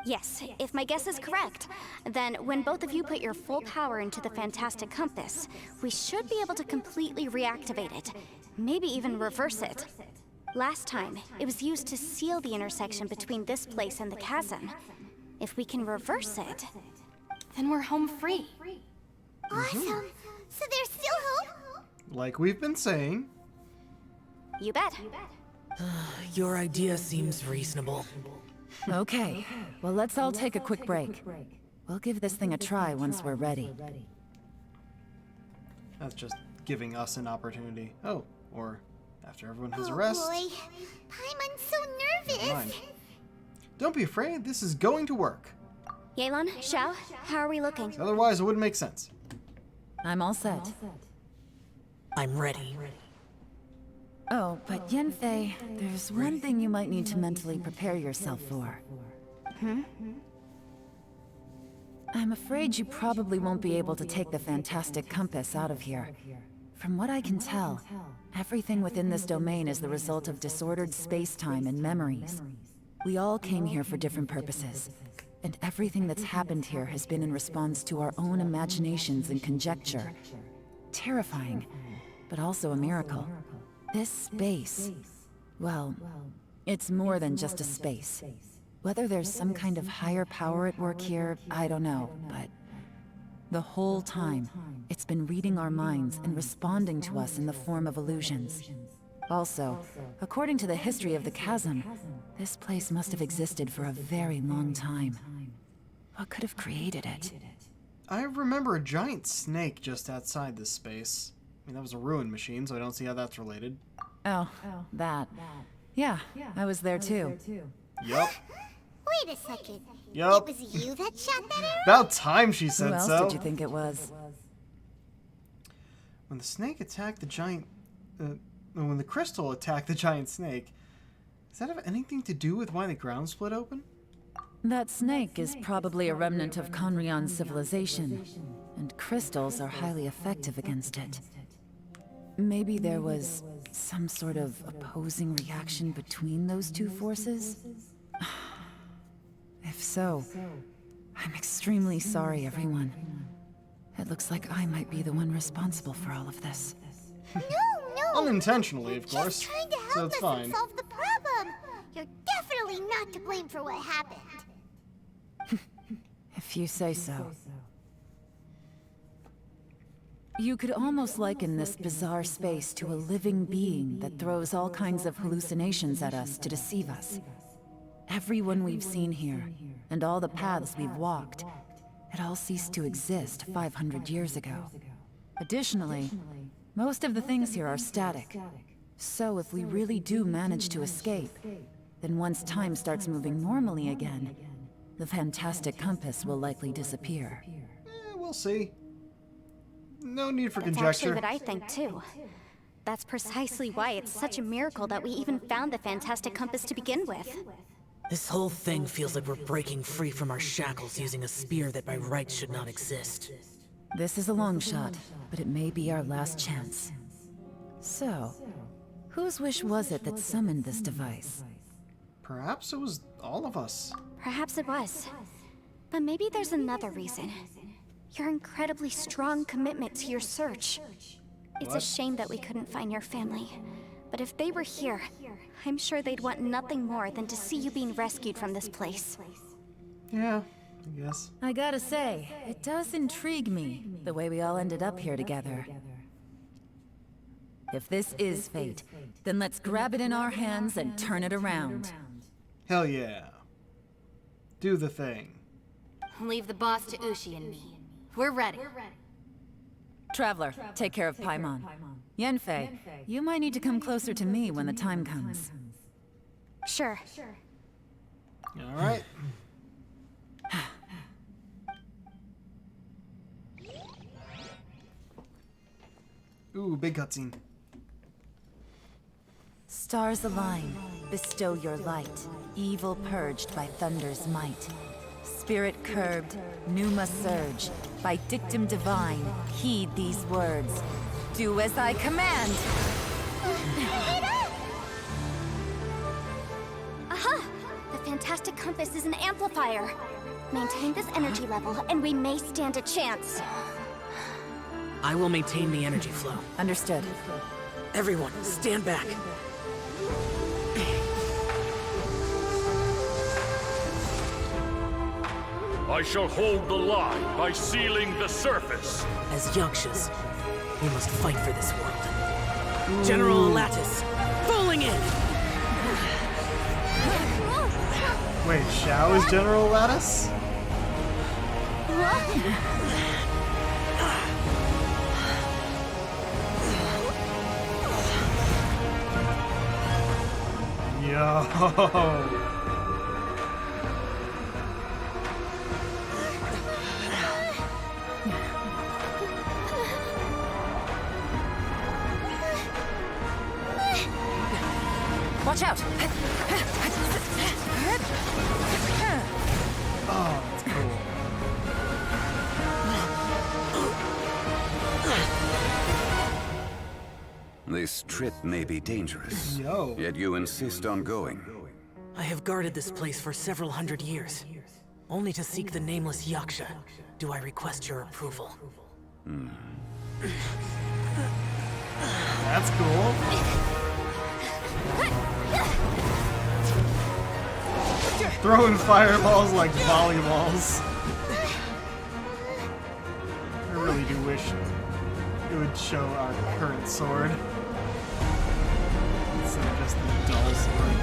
Yes, if my guess is correct, then when both of you put your full power into the Fantastic Compass, we should be able to completely reactivate it, maybe even reverse it. Last time, it was used to seal the intersection between this place and the chasm. If we can reverse it, Then we're home free. Awesome. So there's still hope? Like we've been saying. you bet. Your idea seems reasonable. Okay, well, let's all take a quick break. We'll give this thing a try once we're ready. That's just giving us an opportunity. Oh, or after everyone has a Oh rest. boy. Paimon's so Never mind. nervous. Don't be afraid, this is going to work. Yelan, Xiao, how are we looking? Otherwise, it wouldn't make sense. I'm all set. I'm ready. Oh, but Yenfei, there's one thing you might need to mentally prepare yourself for. I'm afraid you probably won't be able to take the Fantastic Compass out of here. From what I can tell, everything within this domain is the result of disordered space-time and memories. We all came here for different purposes, and everything that's happened here has been in response to our own imaginations and conjecture. Terrifying, but also a miracle. This space, well, it's more than just a space. Whether there's some kind of higher power at work here, I don't know, but the whole time, it's been reading our minds and responding to us in the form of illusions. Also, according to the history of the chasm, this place must have existed for a very long time. What could have created it? I remember a giant snake just outside this space. I mean, that was a ruin machine, so I don't see how that's related. Oh, that. Yeah, I was there too. Yup. Wait a second. Yup. It was you that shot that arrow? About time she Who said else so. did you think it was? When the snake attacked the giant... when the crystal attacked the giant snake, does that have anything to do with why the ground split open? That snake is probably a remnant of Conrion's civilization, and crystals are highly effective against it. Maybe there was some sort of opposing reaction between those two forces? If so, I'm extremely sorry, everyone. It looks like I might be the one responsible for all of this. No. Unintentionally, of Just course. trying to So help it's us fine. and solve the problem. You're definitely not to blame for what happened. If you say so. You could almost liken this bizarre space to a living being that throws all kinds of hallucinations at us to deceive us. Everyone we've seen here, and all the paths we've walked, it all ceased to exist 500 years ago. Additionally, most of the things here are static. So if we really do manage to escape, then once time starts moving normally again, the Fantastic Compass will likely disappear. We'll see. No need for That's conjecture. actually what I think too. That's precisely why it's such a miracle that we even found the Fantastic Compass to begin with. This whole thing feels like we're breaking free from our shackles using a spear that by rights should not exist. This is a long shot, but it may be our last chance. So, whose wish was it that summoned this device? Perhaps it was all of us. Perhaps it was. But maybe there's another reason. Your incredibly strong commitment to your search. It's a What? shame that we couldn't find your family. But if they were here, I'm sure they'd want nothing more than to see you being rescued from this place. Yeah, I guess. I gotta say, it does intrigue me, the way we all ended up here together. If this is fate, then let's grab it in our hands and turn it around. Hell yeah. Do the thing. Leave the boss to Ushi and me. We're ready. Traveler, take care of Paimon. Yenfei, you might need to come closer to me when the time comes. Sure. All right. Ooh, big cutscene. Stars align, bestow your light. Evil purged by thunder's might. Spirit curbed, pneuma surge. By dictum divine, heed these words. Do as I command! Aha! The fantastic compass is an amplifier. Maintain this energy level, and we may stand a chance. I will maintain the energy flow. Understood. Everyone, stand back. I shall hold the line by sealing the surface. As Yakshas, we must fight for this world. General Lattice, falling in! Wait, Shao is General Lattice? Yo. Watch out! Oh, that's cool. This trip may be dangerous. Yo. Yet you insist on going. I have guarded this place for several hundred years. Only to seek the nameless Yaksha, do I request your approval. That's cool. Throwing fireballs like volleyballs. I really do wish it would show our current sword instead of just the dull sword.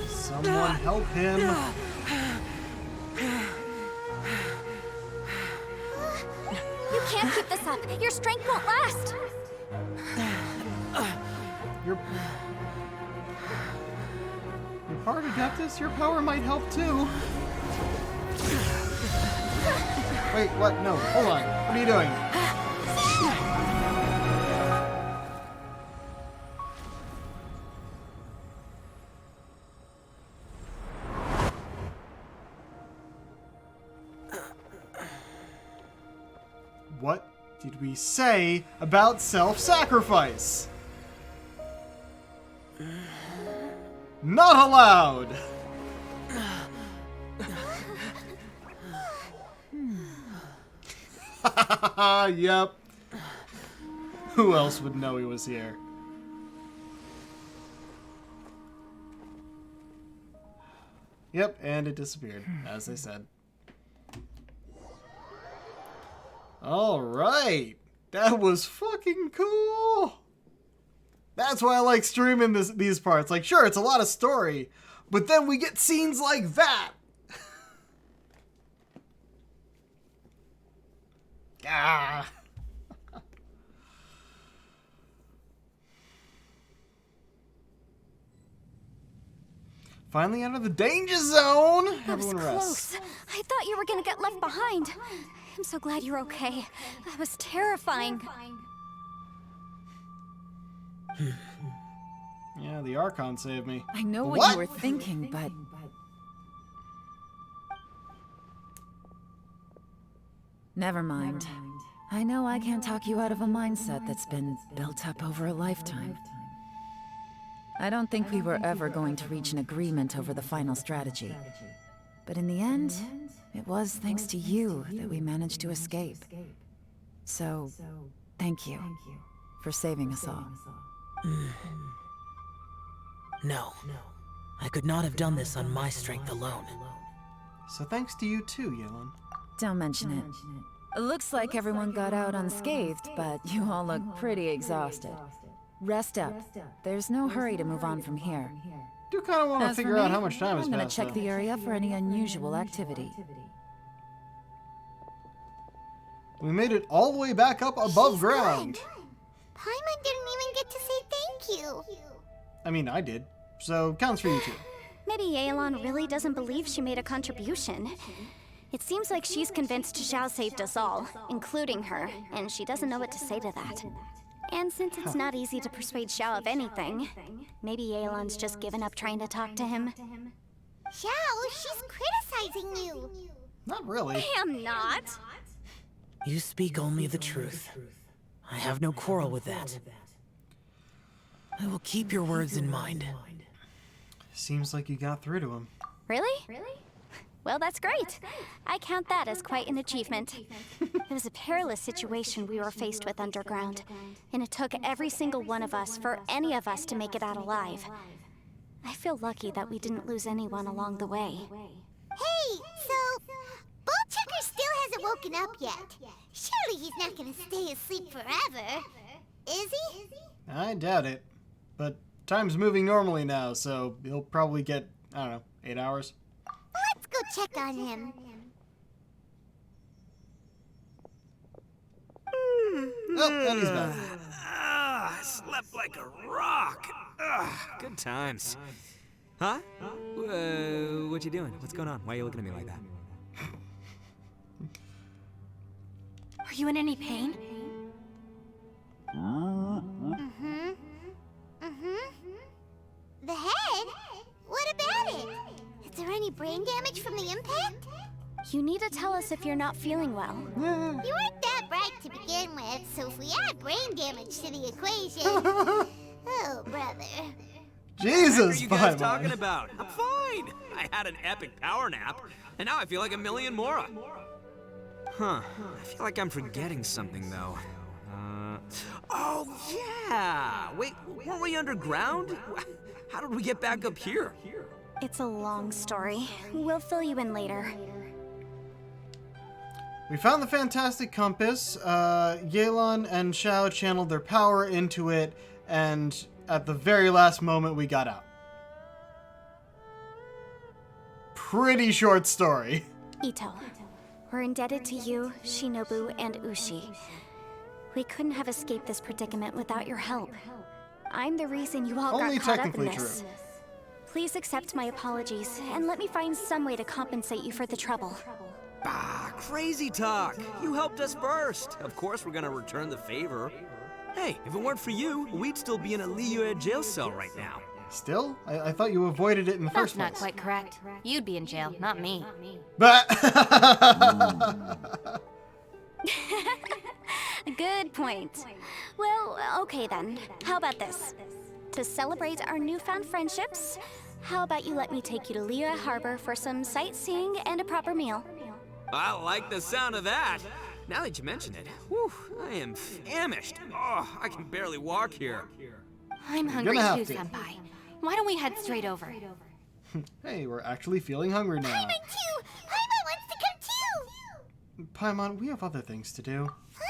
Someone help him. You can't keep this up. Your strength won't last. You're part Adeptus. Your power might help too. Wait, what? No, hold on. What are you doing? What did we say about self-sacrifice? Not allowed! Yep. Who else would know he was here? Yep, and it disappeared, as they said. Alright! That was fucking cool! That's why I like streaming these parts. Like, sure, it's a lot of story, but then we get scenes like that! Ah! Finally out of the danger zone! That was Everyone close. rest. I thought you were gonna get left behind. I'm so glad you're okay. That was terrifying. Yeah, the Archon saved me. I know what What? you were thinking, but... Never mind. I know I can't talk you out of a mindset that's been built up over a lifetime. I don't think we were ever going to reach an agreement over the final strategy. But in the end, it was thanks to you that we managed to escape. So, thank you for saving us all. No. I could not have done this on my strength alone. So thanks to you too, Yelan. Don't mention it. It looks like everyone got out unscathed, but you all look pretty exhausted. Rest up. There's no hurry to move on from here. Do kind of want to As for figure out me, how much time has I'm gonna passed. check though. the area for any unusual activity. We made it all the way back up above ground. Paimon didn't even get to say thank you. I mean, I did. So counts for you too. Maybe Yelan really doesn't believe she made a contribution. It seems like she's convinced Xiao saved us all, including her, and she doesn't know what to say to that. And since it's not easy to persuade Xiao of anything, maybe Yelan's just given up trying to talk to him. Xiao, she's criticizing you. Not really. I'm not. You speak only the truth. I have no quarrel with that. I will keep your words in mind. Seems like you got through to him. Really? Well, that's great. I count that as quite an achievement. It was a perilous situation we were faced with underground, and it took every single one of us for any of us to make it out alive. I feel lucky that we didn't lose anyone along the way. Hey, so Bullchecker still hasn't woken up yet. Surely he's not gonna stay asleep forever, is he? I doubt it. But time's moving normally now, so he'll probably get, I don't know, 8 hours. Let's go check on him. Oh, and he's back. I slept like a rock. Good times. Huh? What you doing? What's going on? Why are you looking at me like that? Are you in any pain? The head? What about it? Is there any brain damage from the impact? You need to tell us if you're not feeling well. You weren't that bright to begin with, so if we add brain damage to the equation... oh, brother. What are Jesus, you guys Paimon. talking about? I'm fine. I had an epic power nap, and now I feel like a million more. Huh. I feel like I'm forgetting something, though. Oh, yeah! Wait, weren't we underground? How did we get back up here? It's a long story. We'll fill you in later. We found the fantastic compass. Yelan and Xiao channeled their power into it, and at the very last moment, we got out. Pretty short story. Ito, we're indebted to you, Shinobu, and Ushi. We couldn't have escaped this predicament without your help. I'm the reason you all Only got caught up in technically this. true. Please accept my apologies, and let me find some way to compensate you for the trouble. Bah, crazy talk. You helped us first. Of course we're gonna return the favor. Hey, if it weren't for you, we'd still be in a Liyue jail cell right now. Still? I thought you avoided it in the That's first not place. quite correct. You'd be in jail, not me. But Good point. Well, okay then. How about this? To celebrate our newfound friendships, how about you let me take you to Liyue Harbor for some sightseeing and a proper meal? I like the sound of that. Now that you mention it, whew, I am famished. Oh, I can barely walk here. I'm hungry gonna have too, to. Senpai. Why don't we head straight over? hey, we're actually feeling hungry now. Paimon too! Paimon wants to come too! Paimon, we have other things to do. Fine!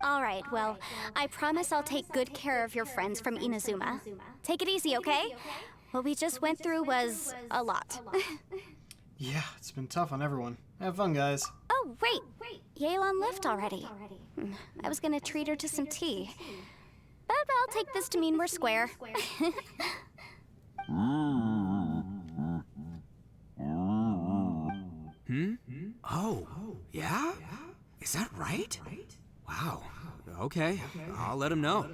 All right, well, I promise I'll take good care of your friends from Inazuma. Take it easy, okay? What we just went through was a lot. Yeah, it's been tough on everyone. Have fun, guys. Oh, wait. Yelan left already. I was gonna treat her to some tea. But I'll take this to mean we're square. Oh, yeah? Is that right? Wow. Okay, I'll let him know.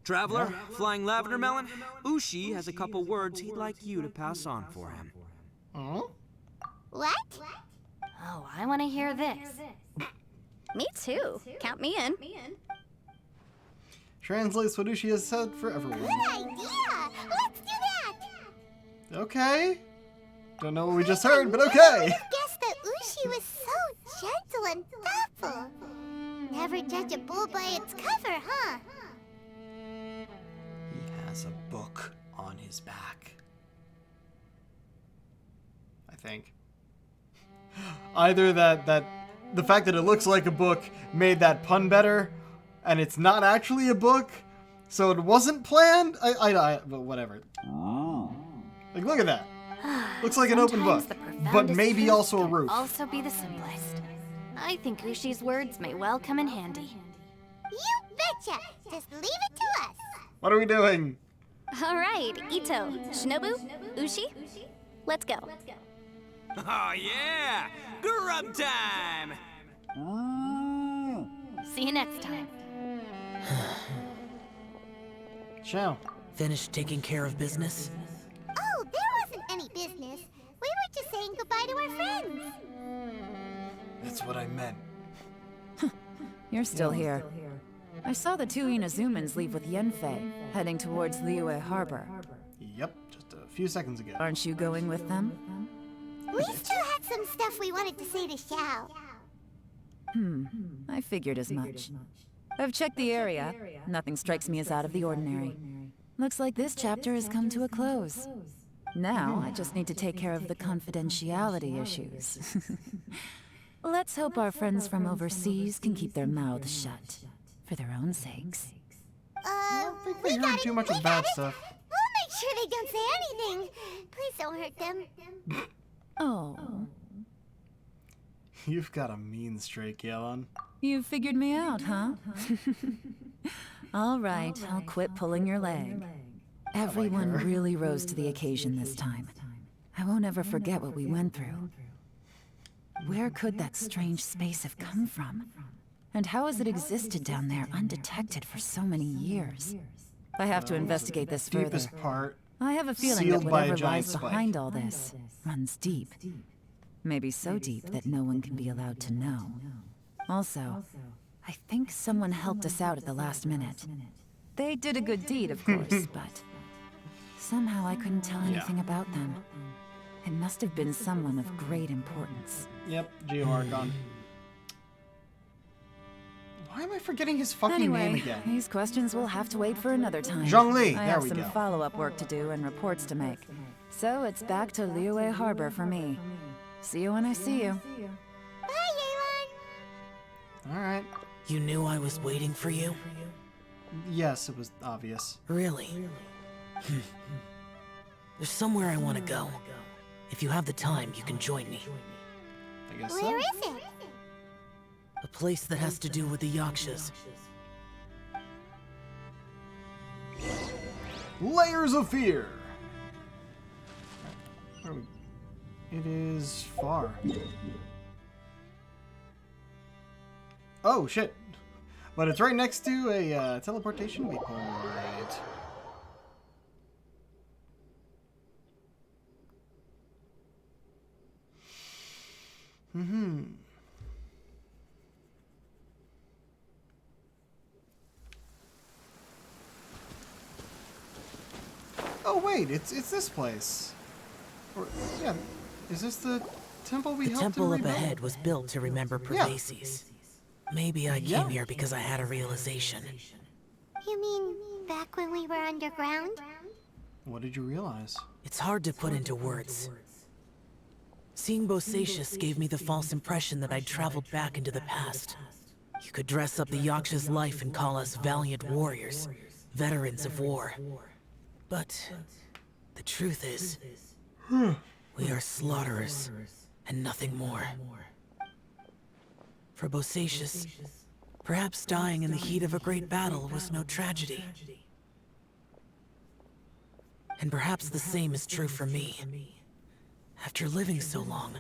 Traveler, Flying Lavender Melon, Ushi has a couple words he'd like you to pass on for him. Oh? What? Oh, I want to hear this. Me too. Count me in. Translates what Ushi has said for everyone. Good idea! Let's do that! Okay. Don't know what we just heard, but okay. Guess that Ushi was so gentle and thoughtful. Never judge a bull by its cover, huh? He has a book on his back. I think. Either that the fact that it looks like a book made that pun better, and it's not actually a book, so it wasn't planned. But whatever. Like, look at that. Looks like an open book, Sometimes the but profoundest maybe truths also a can roof. Also be the simplest. I think Ushi's words may well come in handy. You betcha! Just leave it to us. What are we doing? All right, Ito, Shinobu, Ushi, let's go. Oh yeah! Grub time! See you next time. Ciao. Finished taking care of business? Oh, there wasn't any business. We were just saying goodbye to our friends. That's what I meant. You're still here. I saw the two Inazumans leave with Yenfei, heading towards Liyue Harbor. Yep, just a few seconds ago. Aren't you going with them? We still had some stuff we wanted to say to Xiao. I figured as much. I've checked the area. Nothing strikes me as out of the ordinary. Looks like this chapter has come to a close. Now, I just need to take care of the confidentiality issues. Let's hope our friends from overseas can keep their mouths shut. For their own sakes. We heard too much of bad stuff. We'll make sure they don't say anything. Please don't hurt them. Oh, You've got a mean streak, Yelan. you figured me out, huh? All right, I'll quit pulling your leg. Everyone really rose to the occasion this time. I won't ever forget what we went through. Where could that strange space have come from? And how has it existed down there undetected for so many years? I have to investigate this further. Deepest part. I have a feeling Sealed that by a whatever giant lies spike. behind all this runs deep. Maybe so deep that no one can be allowed to know. Also, I think someone helped us out at the last minute. They did a good deed, of course, but somehow I couldn't tell anything about them. It must have been someone of great importance. Yep, Geo Archon. Why am I forgetting his fucking name Anyway, again? these questions will have to wait for another time. Zhongli, I there have we some go. follow-up work to do and reports to make. So it's back to Liyue Harbor for me. See you when I see you. Bye, Yelan. Alright. You knew I was waiting for you? Yes, it was obvious. Really? There's somewhere I want to go. If you have the time, you can join me. I guess so. Where is it? A place that has to do with the Yakshas. Layers of Fear! Where are we? It is far. Oh, shit. But it's right next to a teleportation waypoint. Oh wait, it's this place. Or, yeah, is this the temple we The helped temple to up rebuild? ahead was built to remember Yeah. Pervases. Maybe I Yeah. came here because I had a realization. You mean back when we were underground? What did you realize? It's hard to put into words. Seeing Bosacius gave me the false impression that I'd traveled back into the past. You could dress up the Yaksha's life and call us valiant warriors, veterans of war. But the truth is, we are slaughterers and nothing more. For Bosacius, perhaps dying in the heat of a great battle was no tragedy. And perhaps the same is true for me. After living so long,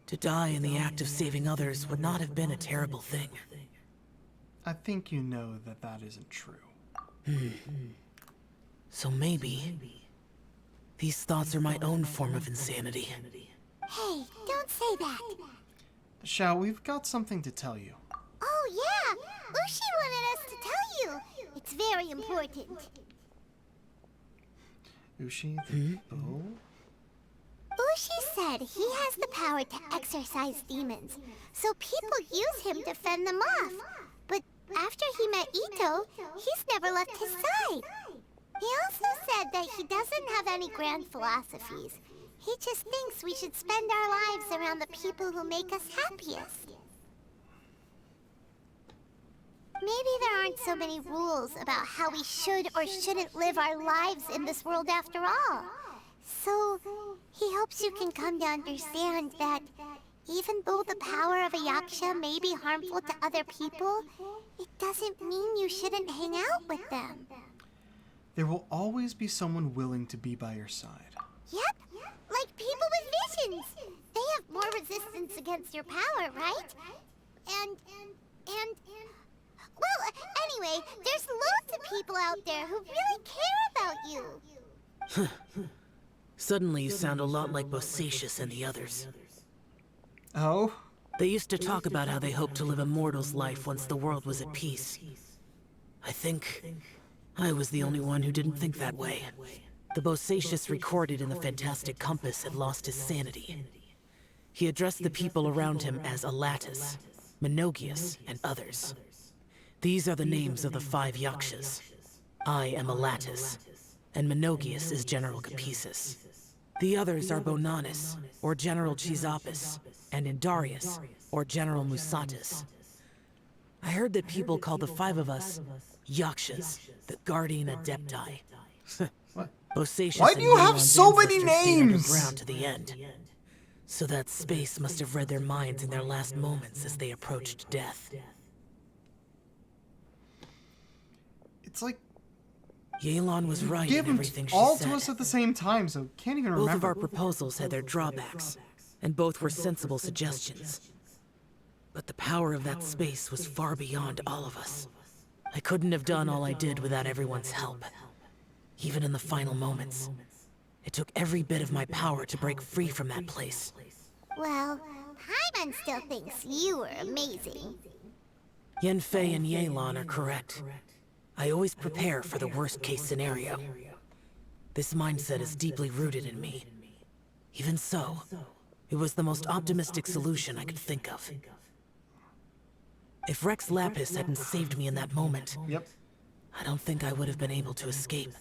to die in the act of saving others would not have been a terrible thing. I think you know that that isn't true. So maybe these thoughts are my own form of insanity. Hey, don't say that. Xiao, we've got something to tell you. Oh, yeah! Ushi wanted us to tell you. It's very important. Ushi, the bow? Ushi said he has the power to exorcise demons, so people use him to fend them off. But after he met Ito, he's never left his side. He also said that he doesn't have any grand philosophies. He just thinks we should spend our lives around the people who make us happiest. Maybe there aren't so many rules about how we should or shouldn't live our lives in this world after all. So, he hopes you can come to understand that even though the power of a yaksha may be harmful to other people, it doesn't mean you shouldn't hang out with them. There will always be someone willing to be by your side. Yep, like people with visions. They have more resistance against your power, right? And... Well, anyway, there's loads of people out there who really care about you. Suddenly you sound a lot like Bosacius and the others. Oh? They used to talk about how they hoped to live a mortal's life once the world was at peace. I think I was the only one who didn't think that way. The Bosacius recorded in the Fantastic Compass had lost his sanity. He addressed the people around him as Alatus, Menogius, and others. These are the names of the 5 yakshas. I am Alatus, and Menogius is General Capisis. The others are Bonanis, or General Chizapis, and Indarius, or General Musatis. I heard that people call the 5 of us yakshas, the Guardian Adepti. What? Bosacius Why do you have so many names? Underground to the end. So that space must have read their minds in their last moments as they approached death. It's like Yelan was right give in them everything she all said. to us at the same time, so can't even remember. Both of our proposals had their drawbacks, and both were sensible suggestions. But the power of that space was far beyond all of us. I couldn't have done all I did without everyone's help. Even in the final moments. It took every bit of my power to break free from that place. Well, Paimon still thinks you were amazing. Yanfei and Yelan are correct. I always prepare for the worst-case scenario. This mindset is deeply rooted in me. Even so, it was the most optimistic solution I could think of. If Rex Lapis hadn't saved me in that moment, Yep. I don't think I would have been able to escape.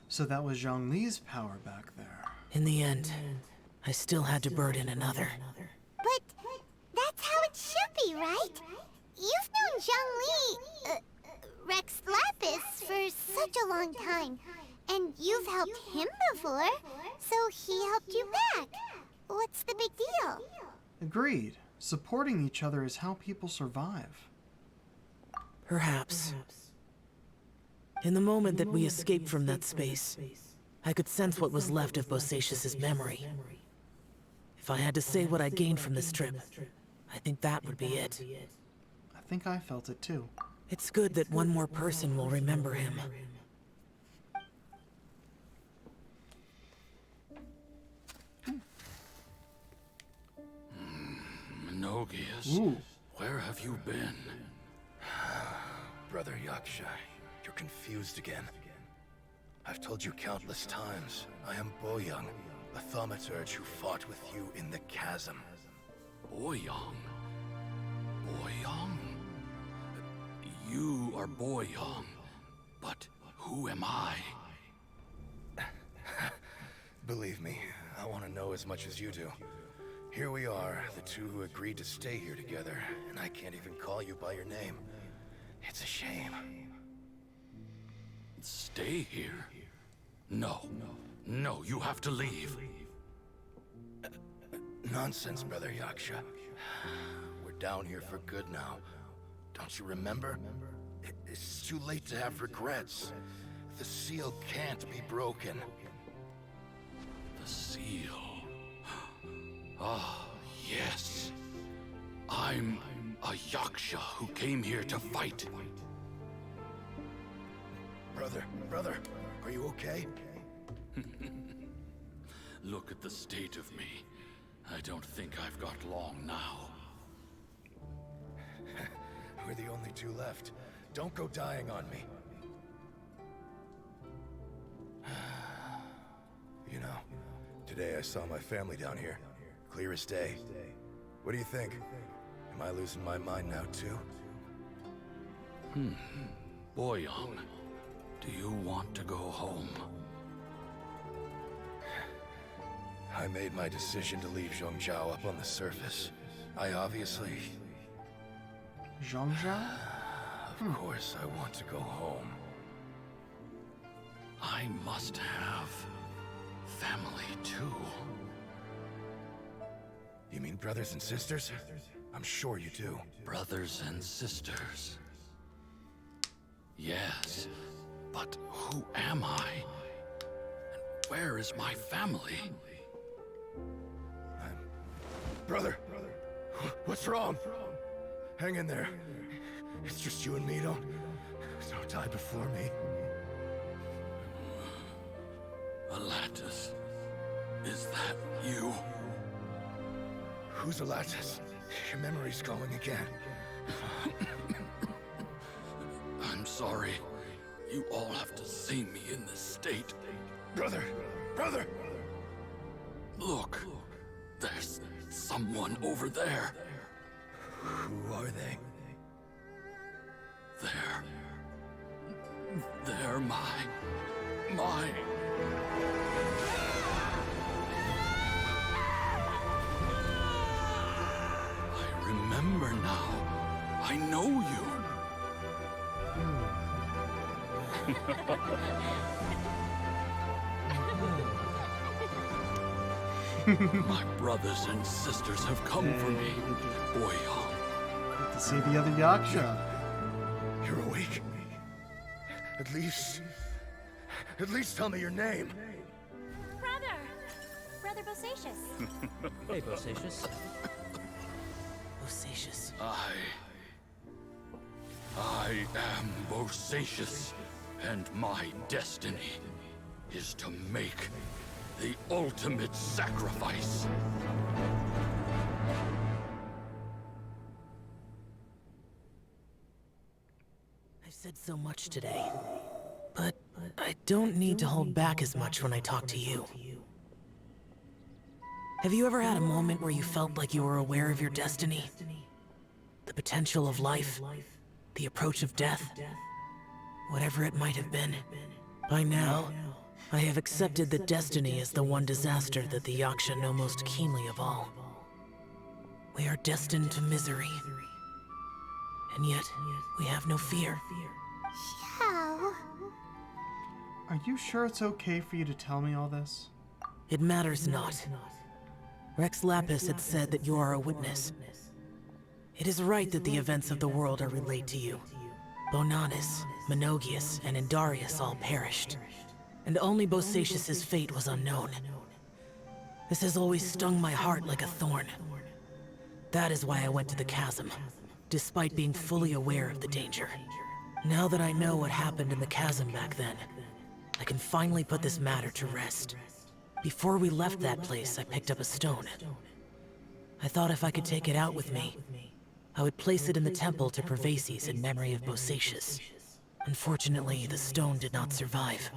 So that was Zhongli's power back there. In the end, I still had to burden another. But that's how it should be, right? You've known Zhongli, Rex Lapis, for such a long time. And you've helped him before, so he helped you back. What's the big deal? Agreed. Supporting each other is how people survive. Perhaps. In the moment that we escaped from that space, I could sense what was left of Bosacius's memory. If I had to say what I gained from this trip, I think that would be it. I think I felt it too. It's good that one more person will remember him. Menogius, Ooh. where have you been? Brother Yaksha, you're confused again. I've told you countless times, I am Boyoung, the thaumaturge who fought with you in the chasm. Boyoung? Boyoung? You are Boyoung, but who am I? Believe me, I want to know as much as you do. Here we are, the two who agreed to stay here together, and I can't even call you by your name. It's a shame. Stay here? No. No, you have to leave. Nonsense, Brother Yaksha. We're down here for good now. Don't you remember? It's too late to have regrets. The seal can't be broken. The seal. Ah, yes. I'm a Yaksha who came here to fight. Brother, are you okay? Look at the state of me. I don't think I've got long now. We're the only two left. Don't go dying on me. You know, today I saw my family down here. Clear as day. What do you think? Am I losing my mind now too? Boyang, do you want to go home? I made my decision to leave Zhongzhao up on the surface. I obviously... Zhongzhao? Of course I want to go home. I must have family too. You mean brothers and sisters? I'm sure you do. Brothers and sisters. Yes, but who am I? And where is my family? Brother! What's wrong? Hang in there. It's just you and me, don't die before me. Alatus, is that you? Who's Alatus? Your memory's going again. I'm sorry. You all have to see me in this state. Brother! Brother! Look, there's someone over there. Who are they? They're my... I remember now. I know you. My brothers and sisters have come for me, Boyang. Good to see the other Yaksha. You're awake? At least tell me your name. Brother Bosacius. Hey, Bosacius. Bosacius. I am Bosacius, and my destiny is to make the ultimate sacrifice. I've said so much today, but I don't need to hold back as much when I talk to you. Have you ever had a moment where you felt like you were aware of your destiny? The potential of life? The approach of death? Whatever it might have been. By now, I have accepted that destiny is the one disaster that the Yaksha know most keenly of all. We are destined to misery. And yet, we have no fear. Xiao. Are you sure it's okay for you to tell me all this? It matters not. Rex Lapis had said that you are a witness. It is right that the events of the world are relayed to you. Bonanis, Menogias, and Indarius all perished, and only Bosacius's fate was unknown. This has always stung my heart like a thorn. That is why I went to the chasm, despite being fully aware of the danger. Now that I know what happened in the chasm back then, I can finally put this matter to rest. Before we left that place, I picked up a stone. I thought if I could take it out with me, I would place it in the temple to Pervases in memory of Bosacius. Unfortunately, the stone did not survive.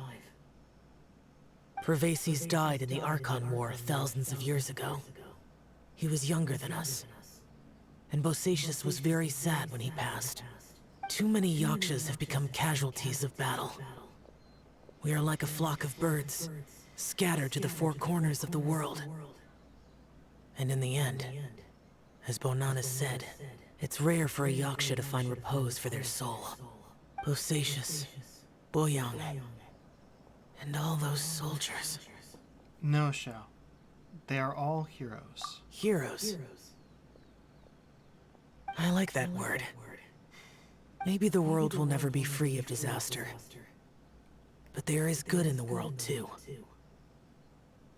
Pervases died in the Archon War thousands of years ago. He was younger than us, and Bosacius was very sad when he passed. Too many Yakshas have become casualties of battle. We are like a flock of birds, scattered to the four corners of the world. And in the end, as Bonanis said, it's rare for a Yaksha to find repose for their soul. Bosacius, Boyang, and all those soldiers. No, Xiao. They are all heroes. Heroes. I like that word. Maybe the world will never be free of disaster. But there is good in the world, too.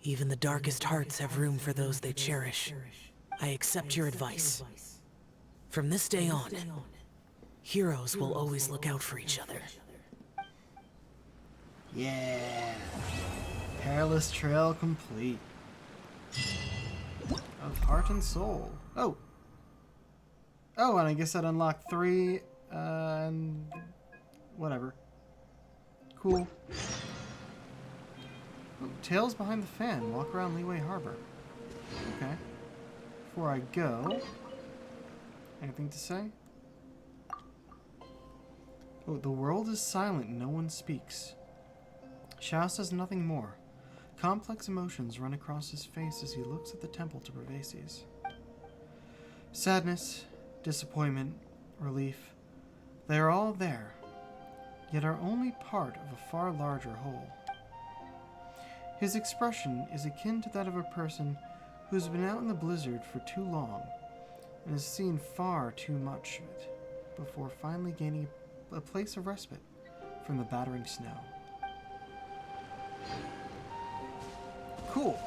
Even the darkest hearts have room for those they cherish. I accept your advice. From this day on, heroes will always look out for each other. Yeah. Perilous trail complete. of heart and soul. Oh. Oh, and I guess that unlocked 3, and whatever. Cool. Oh, tails behind the fan. Walk around Leeway Harbor. Okay. Before I go, anything to say? Oh, the world is silent. No one speaks. Shao says nothing more. Complex emotions run across his face as he looks at the temple to Pervases. Sadness, disappointment, relief, they are all there, yet are only part of a far larger whole. His expression is akin to that of a person who has been out in the blizzard for too long and has seen far too much of it before finally gaining a place of respite from the battering snow. Cool.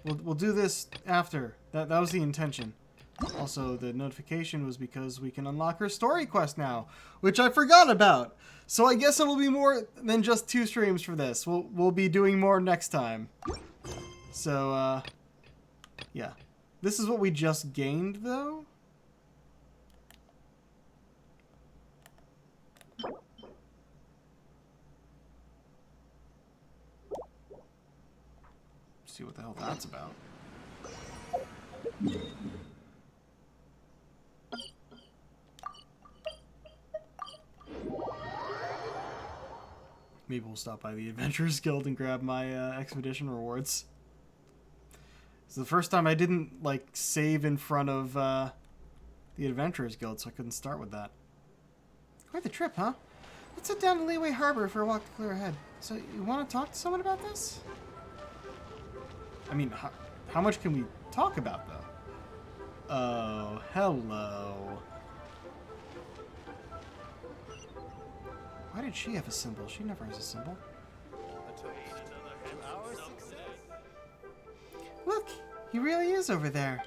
We'll do this after. That was the intention. Also, the notification was because we can unlock her story quest now, which I forgot about. So I guess it'll be more than just 2 streams for this. We'll be doing more next time. So, yeah. This is what we just gained, though. See what the hell that's about. Maybe we'll stop by the Adventurers Guild and grab my expedition rewards. It's the first time I didn't, like, save in front of the Adventurers Guild, so I couldn't start with that. Quite the trip, huh? Let's head down to Leeway Harbor for a walk to clear ahead. So, you want to talk to someone about this? I mean, how much can we talk about, though? Oh, hello. Why did she have a symbol? She never has a symbol. Look, he really is over there.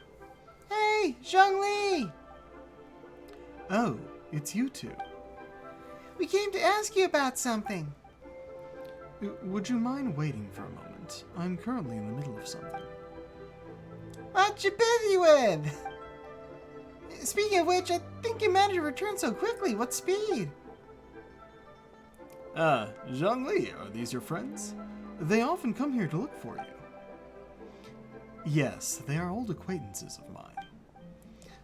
Hey, Zhongli! Oh, it's you two. We came to ask you about something. Would you mind waiting for a moment? I'm currently in the middle of something. What you busy with? Speaking of which, I think you managed to return so quickly. What speed? Zhongli, are these your friends? They often come here to look for you. Yes, they are old acquaintances of mine.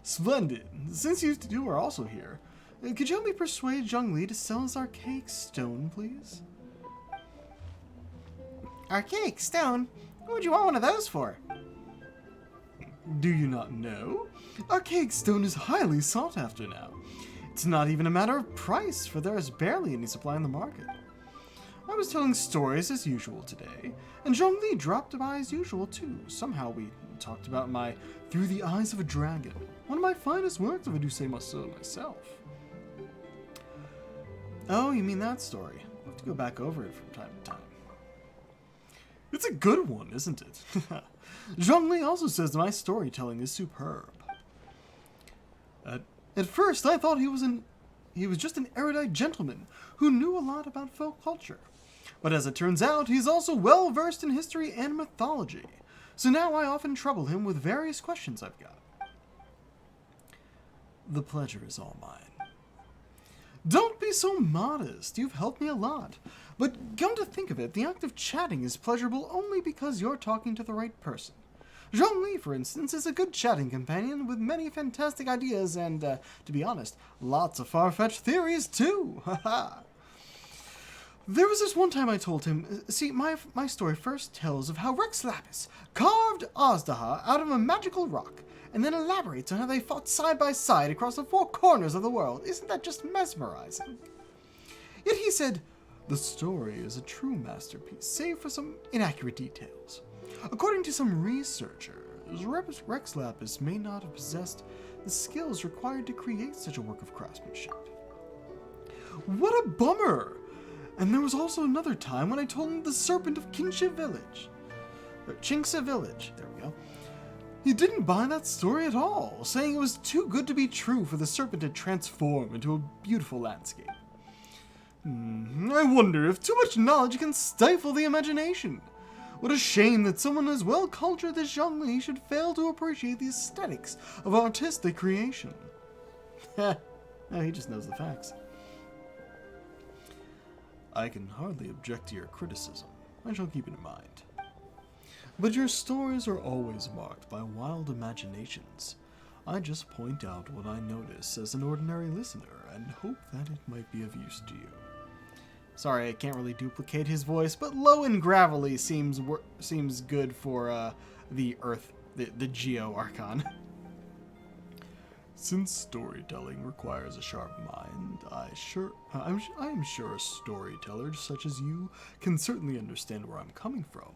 Splendid. Since you two are also here, could you help me persuade Zhongli to sell us archaic stone, please? Archaic stone? What would you want one of those for? Do you not know? Archaic stone is highly sought after now. It's not even a matter of price, for there is barely any supply in the market. I was telling stories as usual today, and Zhongli dropped by as usual too. Somehow we talked about my Through the Eyes of a Dragon, one of my finest works if I do say so myself. Oh, you mean that story? I'll have to go back over it from time to time. It's a good one, isn't it? Zhongli also says that my storytelling is superb. At first, I thought he was just an erudite gentleman who knew a lot about folk culture. But as it turns out, he's also well versed in history and mythology. So now I often trouble him with various questions I've got. The pleasure is all mine. Don't be so modest. You've helped me a lot. But come to think of it, the act of chatting is pleasurable only because you're talking to the right person. Zhongli, for instance, is a good chatting companion with many fantastic ideas and, to be honest, lots of far-fetched theories, too. Haha. There was this one time I told him, see, my story first tells of how Rex Lapis carved Azdaha out of a magical rock, and then elaborates on how they fought side by side across the 4 corners of the world. Isn't that just mesmerizing? Yet he said, the story is a true masterpiece, save for some inaccurate details. According to some researchers, Rex Lapis may not have possessed the skills required to create such a work of craftsmanship. What a bummer! And there was also another time when I told him the Serpent of Chinksa Village. There we go. He didn't buy that story at all, saying it was too good to be true for the serpent to transform into a beautiful landscape. I wonder if too much knowledge can stifle the imagination. What a shame that someone as well cultured as Zhongli should fail to appreciate the aesthetics of artistic creation. No, he just knows the facts. I can hardly object to your criticism. I shall keep it in mind. But your stories are always marked by wild imaginations. I just point out what I notice as an ordinary listener and hope that it might be of use to you. Sorry, I can't really duplicate his voice, but low and gravelly seems good for the Geo Archon. Since storytelling requires a sharp mind, I am sure a storyteller such as you can certainly understand where I'm coming from.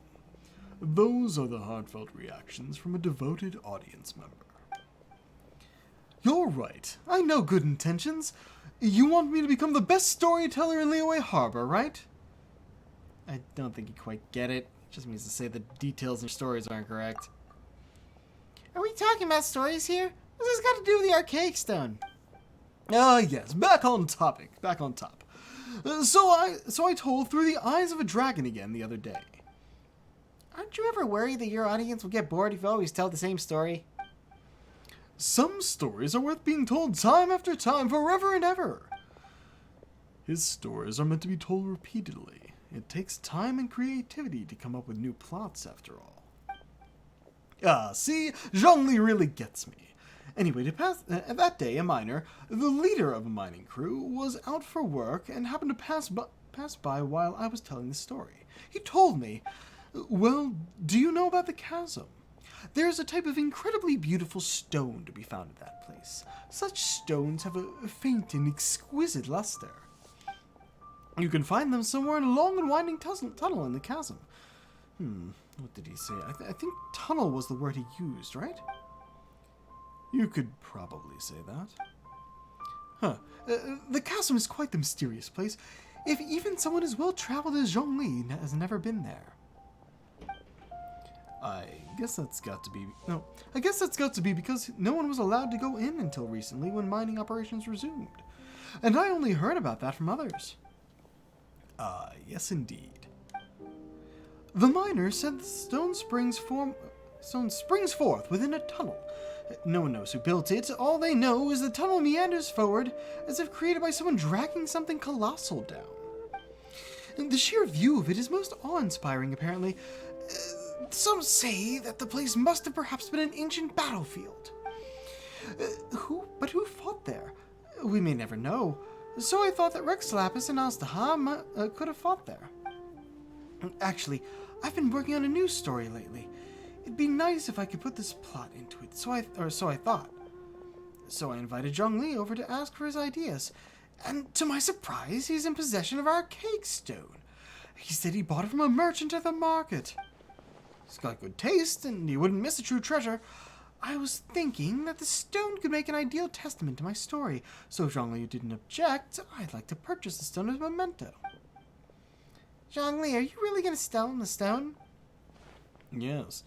Those are the heartfelt reactions from a devoted audience member. You're right. I know good intentions. You want me to become the best storyteller in Liyue Harbor, right? I don't think you quite get it. It just means to say the details in your stories aren't correct. Are we talking about stories here? What's this got to do with the archaic stone? Yes, back on topic. Back on top. So I told Through the Eyes of a Dragon again the other day. Aren't you ever worried that your audience will get bored if you always tell the same story? Some stories are worth being told time after time, forever and ever. His stories are meant to be told repeatedly. It takes time and creativity to come up with new plots, after all. See? Zhongli really gets me. Anyway, that day, a miner, the leader of a mining crew, was out for work and happened to pass by while I was telling the story. He told me, well, do you know about the chasm? There's a type of incredibly beautiful stone to be found at that place. Such stones have a faint and exquisite luster. You can find them somewhere in a long and winding tunnel in the chasm. What did he say? I think tunnel was the word he used, right? You could probably say that. The chasm is quite the mysterious place, if even someone as well-traveled as Zhongli has never been there. I guess that's got to be because no one was allowed to go in until recently when mining operations resumed. And I only heard about that from others. Yes indeed. The miner said the stone springs forth within a tunnel. No one knows who built it. All they know is the tunnel meanders forward as if created by someone dragging something colossal down. And the sheer view of it is most awe-inspiring, apparently. Some say that the place must have perhaps been an ancient battlefield. But who fought there? We may never know. So I thought that Rex Lapis and Aztaha could have fought there. Actually, I've been working on a new story lately. It'd be nice if I could put this plot into it, so I thought. So I invited Zhongli over to ask for his ideas, and to my surprise, he's in possession of our archaic stone. He said he bought it from a merchant at the market. He's got good taste, and he wouldn't miss a true treasure. I was thinking that the stone could make an ideal testament to my story, so if Zhongli didn't object, I'd like to purchase the stone as a memento. Zhongli, are you really going to sell the stone? Yes.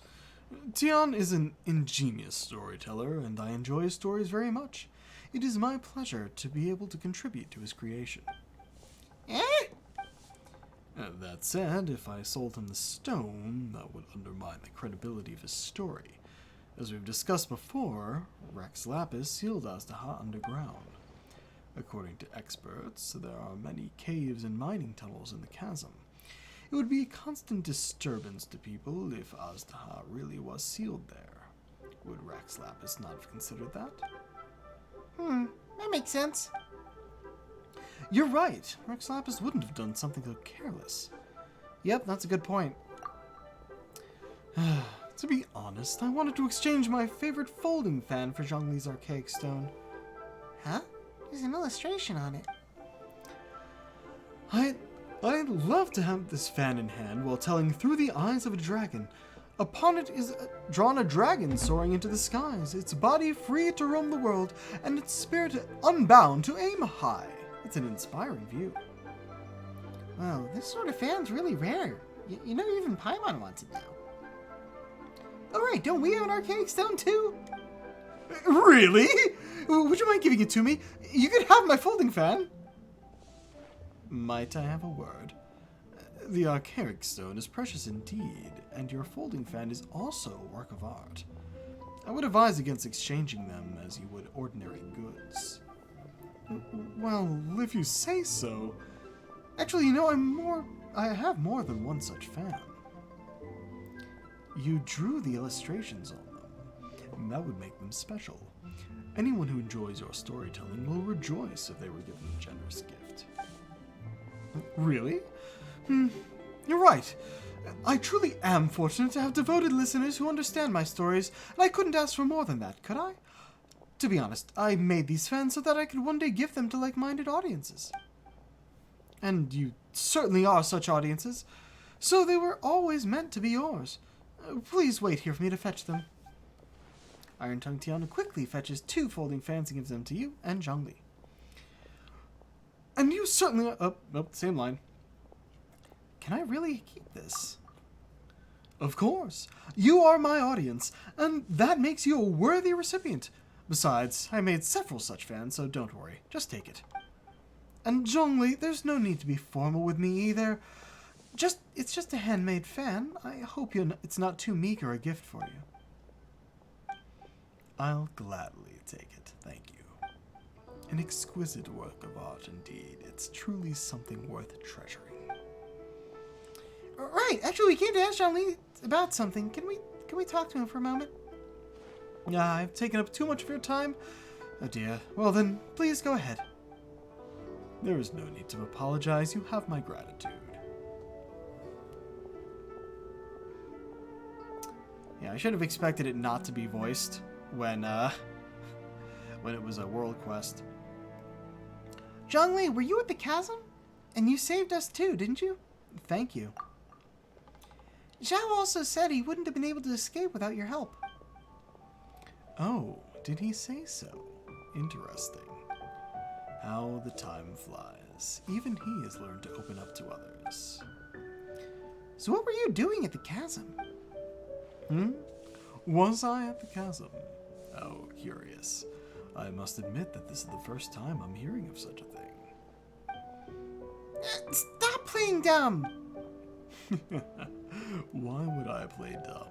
Tian is an ingenious storyteller, and I enjoy his stories very much. It is my pleasure to be able to contribute to his creation. That said, if I sold him the stone, that would undermine the credibility of his story. As we've discussed before, Rex Lapis sealed Aztaha underground. According to experts, there are many caves and mining tunnels in the chasm. It would be a constant disturbance to people if Aztaha really was sealed there. Would Rex Lapis not have considered that? That makes sense. You're right. Rex Lapis wouldn't have done something so careless. Yep, that's a good point. To be honest, I wanted to exchange my favorite folding fan for Zhongli's archaic stone. Huh? There's an illustration on it. I'd love to have this fan in hand while telling Through the Eyes of a Dragon. Upon it is drawn a dragon soaring into the skies, its body free to roam the world, and its spirit unbound to aim high. It's an inspiring view. Wow, this sort of fan's really rare. You know, even Paimon wants it now. Alright, don't we have an archaic stone too? Really? Would you mind giving it to me? You could have my folding fan. Might I have a word? The archaic stone is precious indeed, and your folding fan is also a work of art. I would advise against exchanging them as you would ordinary goods. Well, if you say so. Actually, you know, I have more than one such fan. You drew the illustrations on them, and that would make them special. Anyone who enjoys your storytelling will rejoice if they were given a generous gift. Really? You're right. I truly am fortunate to have devoted listeners who understand my stories, and I couldn't ask for more than that, could I? To be honest, I made these fans so that I could one day give them to like-minded audiences. And you certainly are such audiences, so they were always meant to be yours. Please wait here for me to fetch them. Iron-Tongue Tiana quickly fetches 2 folding fans and gives them to you and Zhongli. And you certainly are... Oh, nope, same line. Can I really keep this? Of course. You are my audience, and that makes you a worthy recipient. Besides, I made several such fans, so don't worry. Just take it. And Zhongli, there's no need to be formal with me either. It's just a handmade fan. I hope it's not too meager a gift for you. I'll gladly take it, thank you. An exquisite work of art indeed. It's truly something worth treasuring. Right, actually we came to ask Zhongli about something. Can we talk to him for a moment? I've taken up too much of your time. Oh dear. Well then, please go ahead. There is no need to apologize. You have my gratitude. Yeah, I should have expected it not to be voiced when it was a world quest. Zhongli, were you at the chasm? And you saved us too, didn't you? Thank you. Zhao also said he wouldn't have been able to escape without your help. Oh, did he say so? Interesting. How the time flies. Even he has learned to open up to others. So what were you doing at the chasm? Was I at the chasm? Oh, curious. I must admit that this is the first time I'm hearing of such a thing. Stop playing dumb! Why would I play dumb?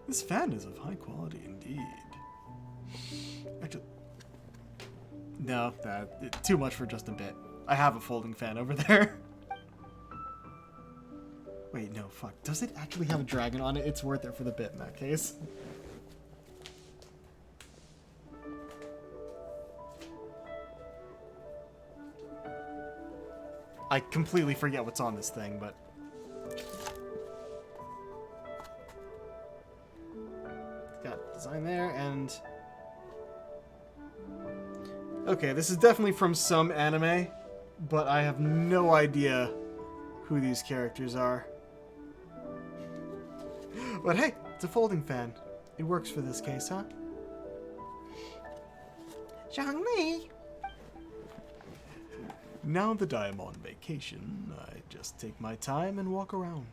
This fan is of high quality indeed. Actually, no, too much for just a bit. I have a folding fan over there. Wait, no, fuck. Does it actually have a dragon on it? It's worth it for the bit in that case. I completely forget what's on this thing, but... got design there, and... okay, this is definitely from some anime, but I have no idea who these characters are. But hey, it's a folding fan. It works for this case, huh? Zhongli! Now that I am on vacation, I just take my time and walk around.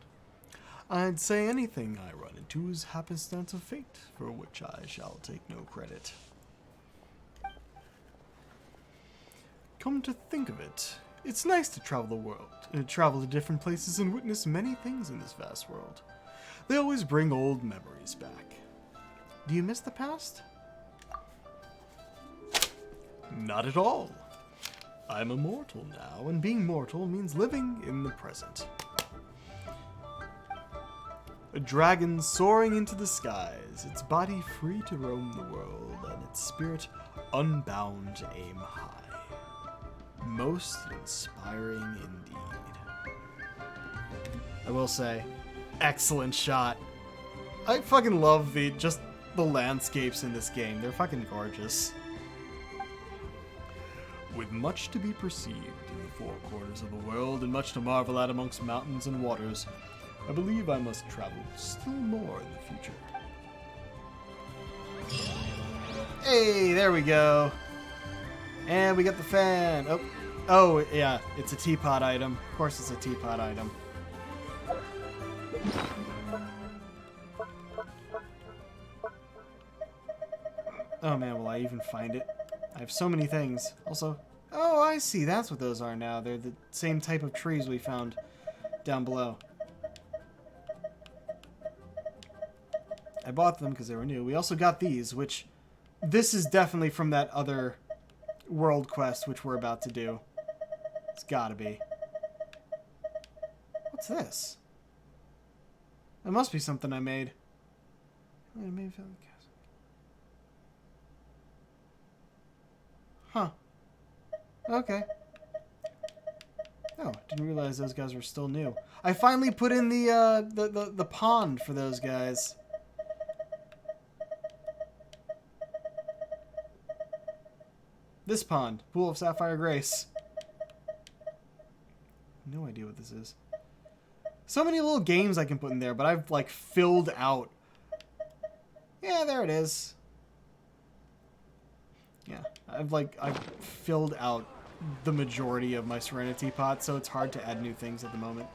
I'd say anything I run into is happenstance of fate, for which I shall take no credit. Come to think of it, it's nice to travel the world, travel to different places and witness many things in this vast world. They always bring old memories back. Do you miss the past? Not at all. I'm immortal now, and being mortal means living in the present. A dragon soaring into the skies, its body free to roam the world, and its spirit unbound to aim high. Most inspiring indeed. I will say, excellent shot. I fucking love the landscapes in this game. They're fucking gorgeous. With much to be perceived in the four corners of the world and much to marvel at amongst mountains and waters, I believe I must travel still more in the future. Hey, there we go. And we got the fan. Oh, yeah, it's a teapot item. Of course it's a teapot item. Oh man, will I even find it? I have so many things. Also, Oh, I see. That's what those are now. They're the same type of trees we found down below. I bought them because they were new. We also got these, which... This is definitely from that other world quest, which we're about to do. It's gotta be. What's this? It must be something I made. Huh. Okay. Oh, didn't realize those guys were still new. I finally put in the pond for those guys. This pond, Pool of Sapphire Grace. No idea what this is. So many little games I can put in there, but I've like filled out. Yeah, there it is. Yeah, I've filled out the majority of my Serenity pot, so it's hard to add new things at the moment.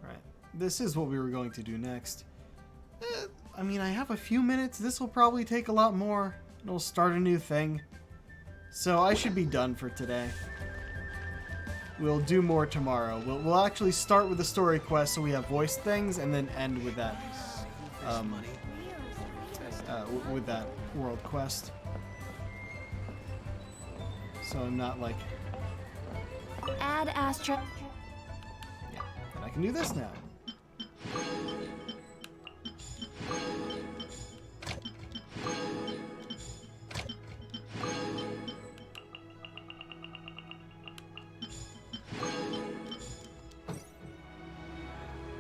Right, this is what we were going to do next. I mean, I have a few minutes. This will probably take a lot more. It'll start a new thing. So I should be done for today. We'll do more tomorrow. We'll actually start with the story quest so we have voice things and then end with that. With that world quest. So I'm not like... Add Astra... Yeah, and I can do this now.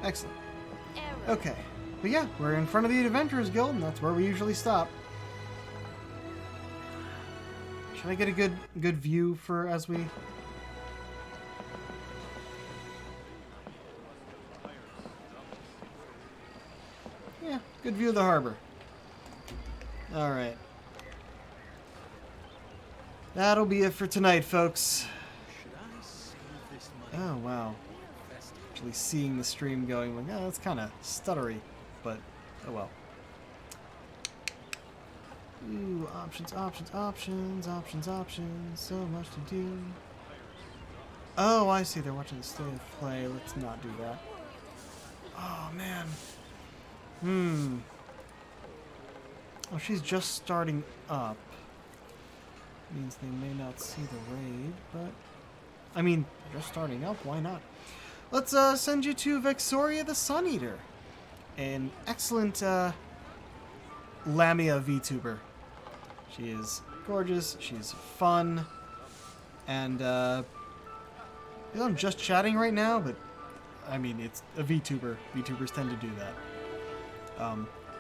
Excellent. Okay. But yeah, we're in front of the Adventurers Guild, and that's where we usually stop. Should I get a good view for as we... Yeah, good view of the harbor. Alright. That'll be it for tonight, folks. Oh, wow. Actually seeing the stream going, like, oh, that's kind of stuttery, but oh well. Ooh, options, options, options, options, options, so much to do. Oh, I see, they're watching the state of play. Let's not do that. Oh, man. Oh, she's just starting up. Means they may not see the raid, but... I mean, just starting up, why not? Let's send you to Vexoria the Sun Eater. An excellent Lamia VTuber. She is gorgeous, she's fun, and I'm just chatting right now, but I mean, it's a VTuber. VTubers tend to do that.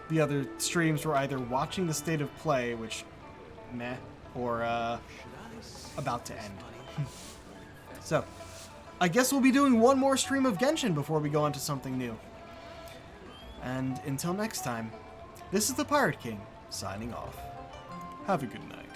The other streams were either watching the state of play, which, meh, or about to end. So, I guess we'll be doing one more stream of Genshin before we go on to something new. And until next time, this is the Pirate King, signing off. Have a good night.